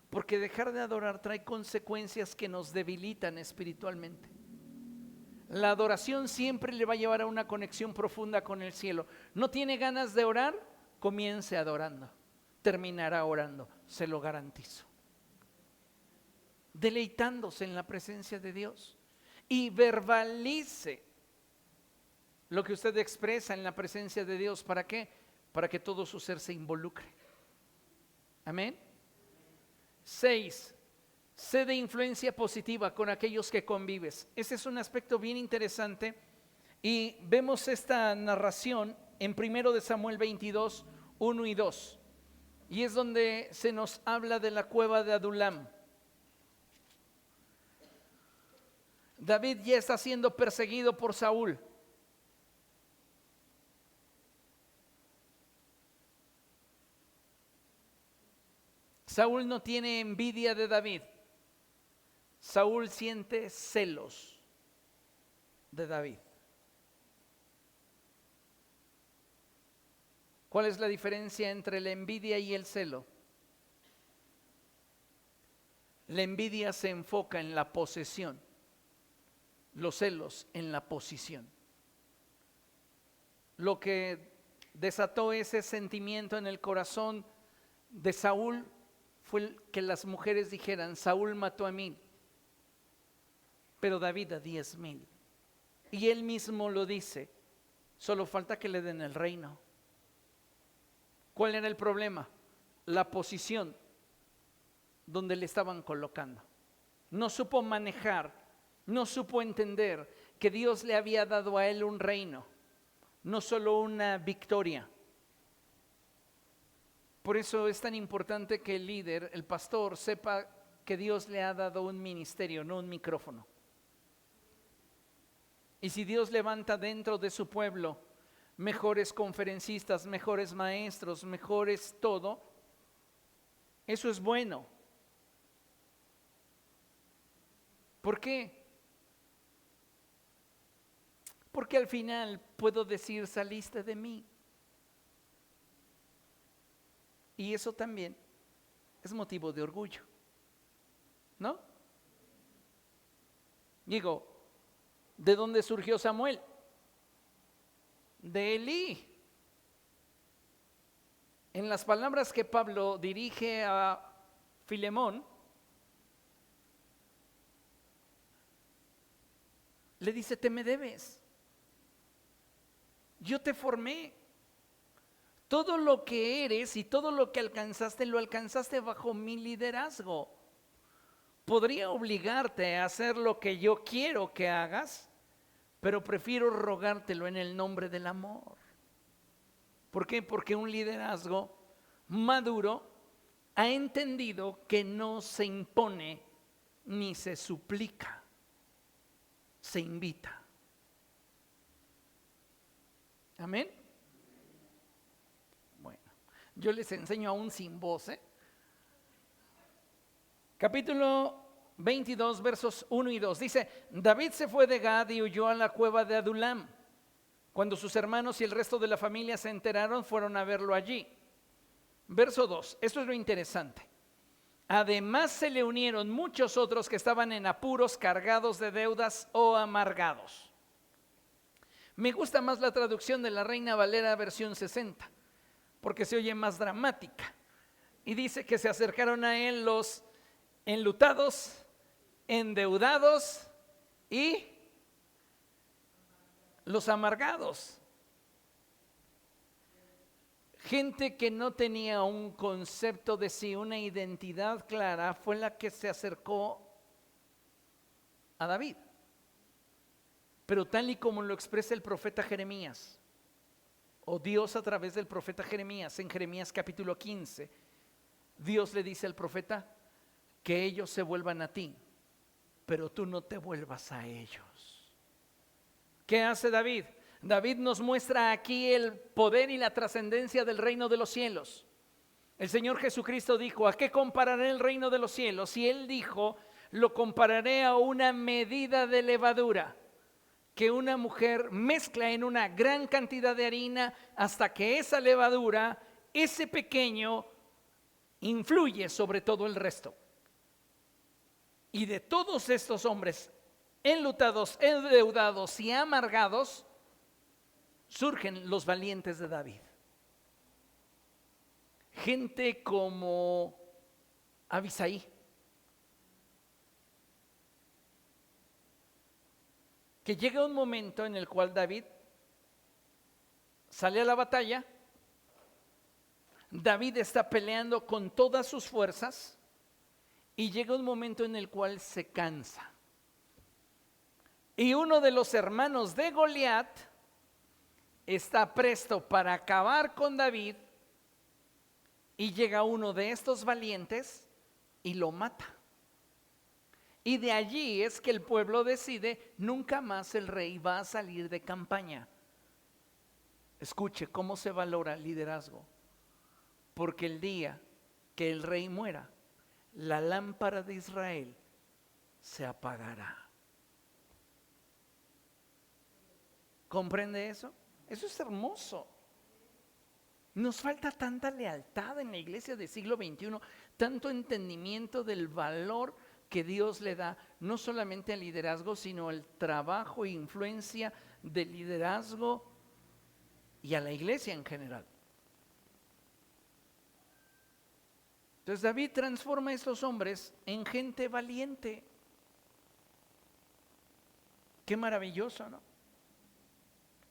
porque dejar de adorar trae consecuencias que nos debilitan espiritualmente. La adoración siempre le va a llevar a una conexión profunda con el cielo. ¿No tiene ganas de orar? Comience adorando, terminará orando, se lo garantizo. Deleitándose en la presencia de Dios, y verbalice lo que usted expresa en la presencia de Dios. ¿Para qué? Para que todo su ser se involucre. Amén. 6. Sé de influencia positiva con aquellos que convives. Ese es un aspecto bien interesante, y vemos esta narración en 1 de Samuel 22, 1 y 2, y es donde se nos habla de la cueva de Adulam. David ya está siendo perseguido por Saúl. Saúl no tiene envidia de David. Saúl siente celos de David. ¿Cuál es la diferencia entre la envidia y el celo? La envidia se enfoca en la posesión, los celos en la posición. Lo que desató ese sentimiento en el corazón de Saúl fue que las mujeres dijeran: Saúl mató a 1000, pero David a 10,000. Y él mismo lo dice: solo falta que le den el reino. ¿Cuál era el problema? La posición donde le estaban colocando. No supo manejar, no supo entender que Dios le había dado a él un reino, no solo una victoria. Por eso es tan importante que el líder, el pastor, sepa que Dios le ha dado un ministerio, no un micrófono. Y si Dios levanta dentro de su pueblo mejores conferencistas, mejores maestros, mejores todo, eso es bueno. ¿Por qué? Porque al final puedo decir: saliste de mí. Y eso también es motivo de orgullo, ¿no? Digo, ¿de dónde surgió Samuel? De Elí. En las palabras que Pablo dirige a Filemón, le dice: te me debes. Yo te formé. Todo lo que eres y todo lo que alcanzaste, lo alcanzaste bajo mi liderazgo. Podría obligarte a hacer lo que yo quiero que hagas, pero prefiero rogártelo en el nombre del amor. ¿Por qué? Porque un liderazgo maduro ha entendido que no se impone ni se suplica, se invita. Amén. Bueno, yo les enseño aún sin voz, Capítulo 22, versos 1 y 2. Dice: David se fue de Gad y huyó a la cueva de Adulam. Cuando sus hermanos y el resto de la familia se enteraron, fueron a verlo allí. Verso 2, esto es lo interesante. Además se le unieron muchos otros que estaban en apuros, cargados de deudas o amargados. Me gusta más la traducción de la Reina Valera versión 60, porque se oye más dramática. Y dice que se acercaron a él los enlutados, endeudados y los amargados. Gente que no tenía un concepto de sí, una identidad clara, fue la que se acercó a David. Pero tal y como lo expresa el profeta Jeremías, o Dios a través del profeta Jeremías, en Jeremías capítulo 15, Dios le dice al profeta que ellos se vuelvan a ti, pero tú no te vuelvas a ellos. ¿Qué hace David? David nos muestra aquí el poder y la trascendencia del reino de los cielos. El Señor Jesucristo dijo: ¿a qué compararé el reino de los cielos? Y Él dijo: lo compararé a una medida de levadura que una mujer mezcla en una gran cantidad de harina hasta que esa levadura, ese pequeño, influye sobre todo el resto. Y de todos estos hombres enlutados, endeudados y amargados, surgen los valientes de David. Gente como Abisai, que llega un momento en el cual David sale a la batalla. David está peleando con todas sus fuerzas y llega un momento en el cual se cansa. Y uno de los hermanos de Goliat está presto para acabar con David, y llega uno de estos valientes y lo mata. Y de allí es que el pueblo decide: nunca más el rey va a salir de campaña. Escuche cómo se valora el liderazgo. Porque el día que el rey muera, la lámpara de Israel se apagará. ¿Comprende eso? Eso es hermoso. Nos falta tanta lealtad en la iglesia del siglo XXI, tanto entendimiento del valor que Dios le da, no solamente al liderazgo, sino al trabajo e influencia del liderazgo y a la iglesia en general. Entonces David transforma a estos hombres en gente valiente. Qué maravilloso, ¿no?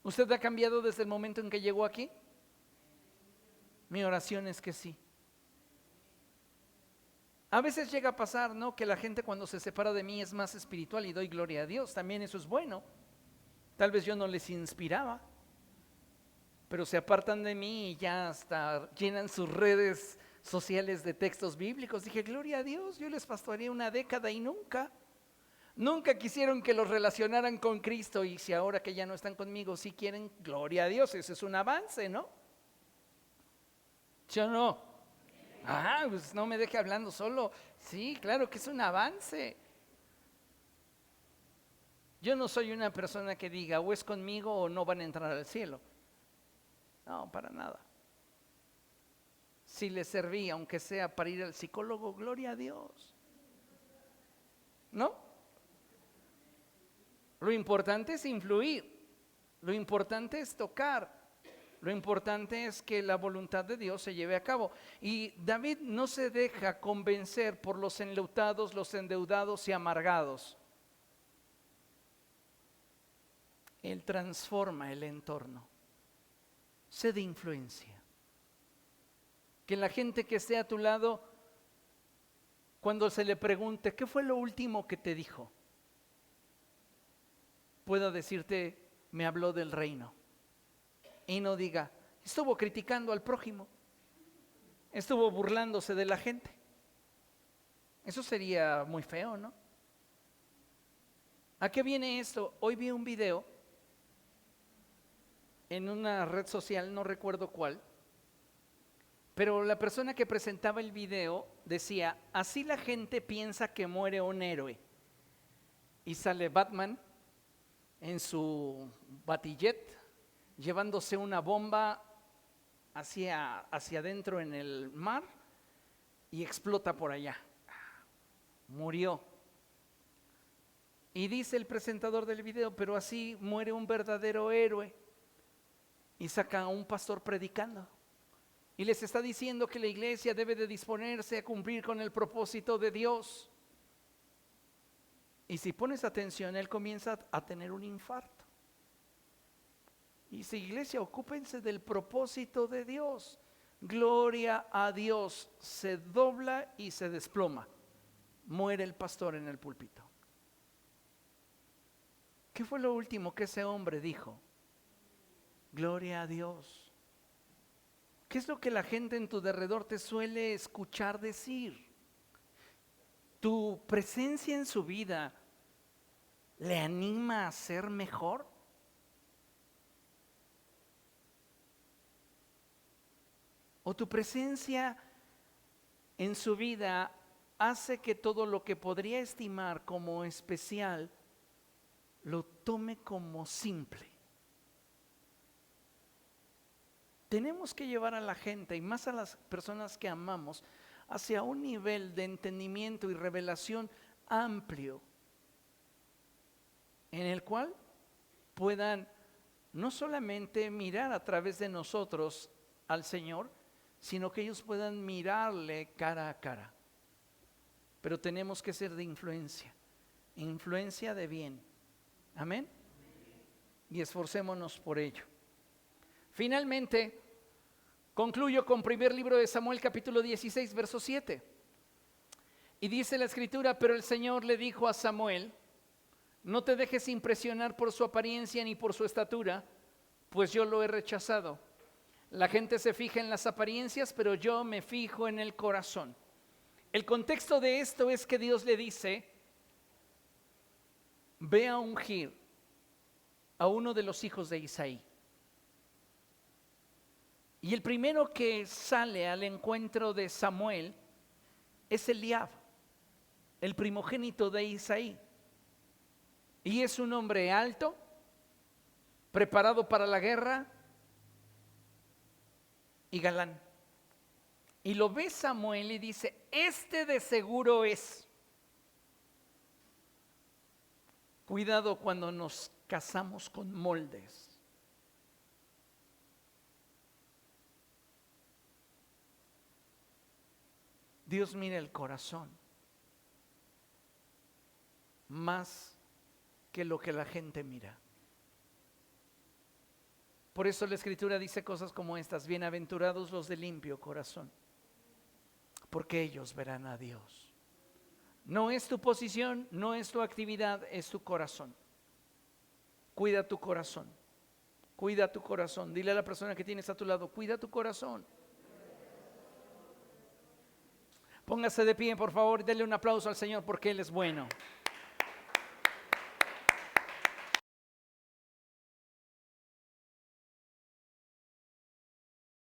¿Usted ha cambiado desde el momento en que llegó aquí? Mi oración es que sí. A veces llega a pasar, ¿no?, que la gente cuando se separa de mí es más espiritual, y doy gloria a Dios. También eso es bueno. Tal vez yo no les inspiraba, pero se apartan de mí y ya hasta llenan sus redes sociales de textos bíblicos. Dije: gloria a Dios, yo les pastoreé una década y nunca quisieron que los relacionaran con Cristo, y si ahora que ya no están conmigo sí quieren, gloria a Dios, ese es un avance, ¿no? ¿Sí o no? Pues no me deje hablando solo. Sí, claro que es un avance. Yo no soy una persona que diga: o es conmigo o no van a entrar al cielo. No, para nada. Si les serví, aunque sea para ir al psicólogo, gloria a Dios. ¿No? Lo importante es influir. Lo importante es tocar. Lo importante es que la voluntad de Dios se lleve a cabo. Y David no se deja convencer por los enlutados, los endeudados y amargados. Él transforma el entorno. Sé de influencia. Que la gente que esté a tu lado, cuando se le pregunte: ¿qué fue lo último que te dijo?, pueda decirte: me habló del reino. Y no diga: estuvo criticando al prójimo, estuvo burlándose de la gente. Eso sería muy feo, ¿no? ¿A qué viene esto? Hoy vi un video en una red social, no recuerdo cuál, pero la persona que presentaba el video decía, así la gente piensa que muere un héroe. Y sale Batman en su Batillet, llevándose una bomba hacia adentro en el mar y explota por allá. Murió. Y dice el presentador del video, pero así muere un verdadero héroe. Y saca a un pastor predicando. Y les está diciendo que la iglesia debe de disponerse a cumplir con el propósito de Dios. Y si pones atención, él comienza a tener un infarto. Y dice, iglesia, ocúpense del propósito de Dios. Gloria a Dios. Se dobla y se desploma. Muere el pastor en el púlpito. ¿Qué fue lo último que ese hombre dijo? Gloria a Dios. ¿Qué es lo que la gente en tu derredor te suele escuchar decir? ¿Tu presencia en su vida le anima a ser mejor? ¿O tu presencia en su vida hace que todo lo que podría estimar como especial lo tome como simple? Tenemos que llevar a la gente, y más a las personas que amamos, hacia un nivel de entendimiento y revelación amplio, en el cual puedan no solamente mirar a través de nosotros al Señor, sino que ellos puedan mirarle cara a cara. Pero tenemos que ser de influencia de bien. Amén. Y esforcémonos por ello. Finalmente, concluyo con primer libro de Samuel, capítulo 16, verso 7. Y dice la escritura, pero el Señor le dijo a Samuel, no te dejes impresionar por su apariencia ni por su estatura, pues yo lo he rechazado. La gente se fija en las apariencias, pero yo me fijo en el corazón. El contexto de esto es que Dios le dice, ve a ungir a uno de los hijos de Isaí. Y el primero que sale al encuentro de Samuel es Eliab, el primogénito de Isaí. Y es un hombre alto, preparado para la guerra y galán. Y lo ve Samuel y dice, este de seguro es. Cuidado cuando nos casamos con moldes. Dios mira el corazón más que lo que la gente mira. Por eso la Escritura dice cosas como estas: bienaventurados los de limpio corazón, porque ellos verán a Dios. No es tu posición, no es tu actividad, es tu corazón. Cuida tu corazón, cuida tu corazón. Dile a la persona que tienes a tu lado, cuida tu corazón. Póngase de pie, por favor, y denle un aplauso al Señor porque Él es bueno.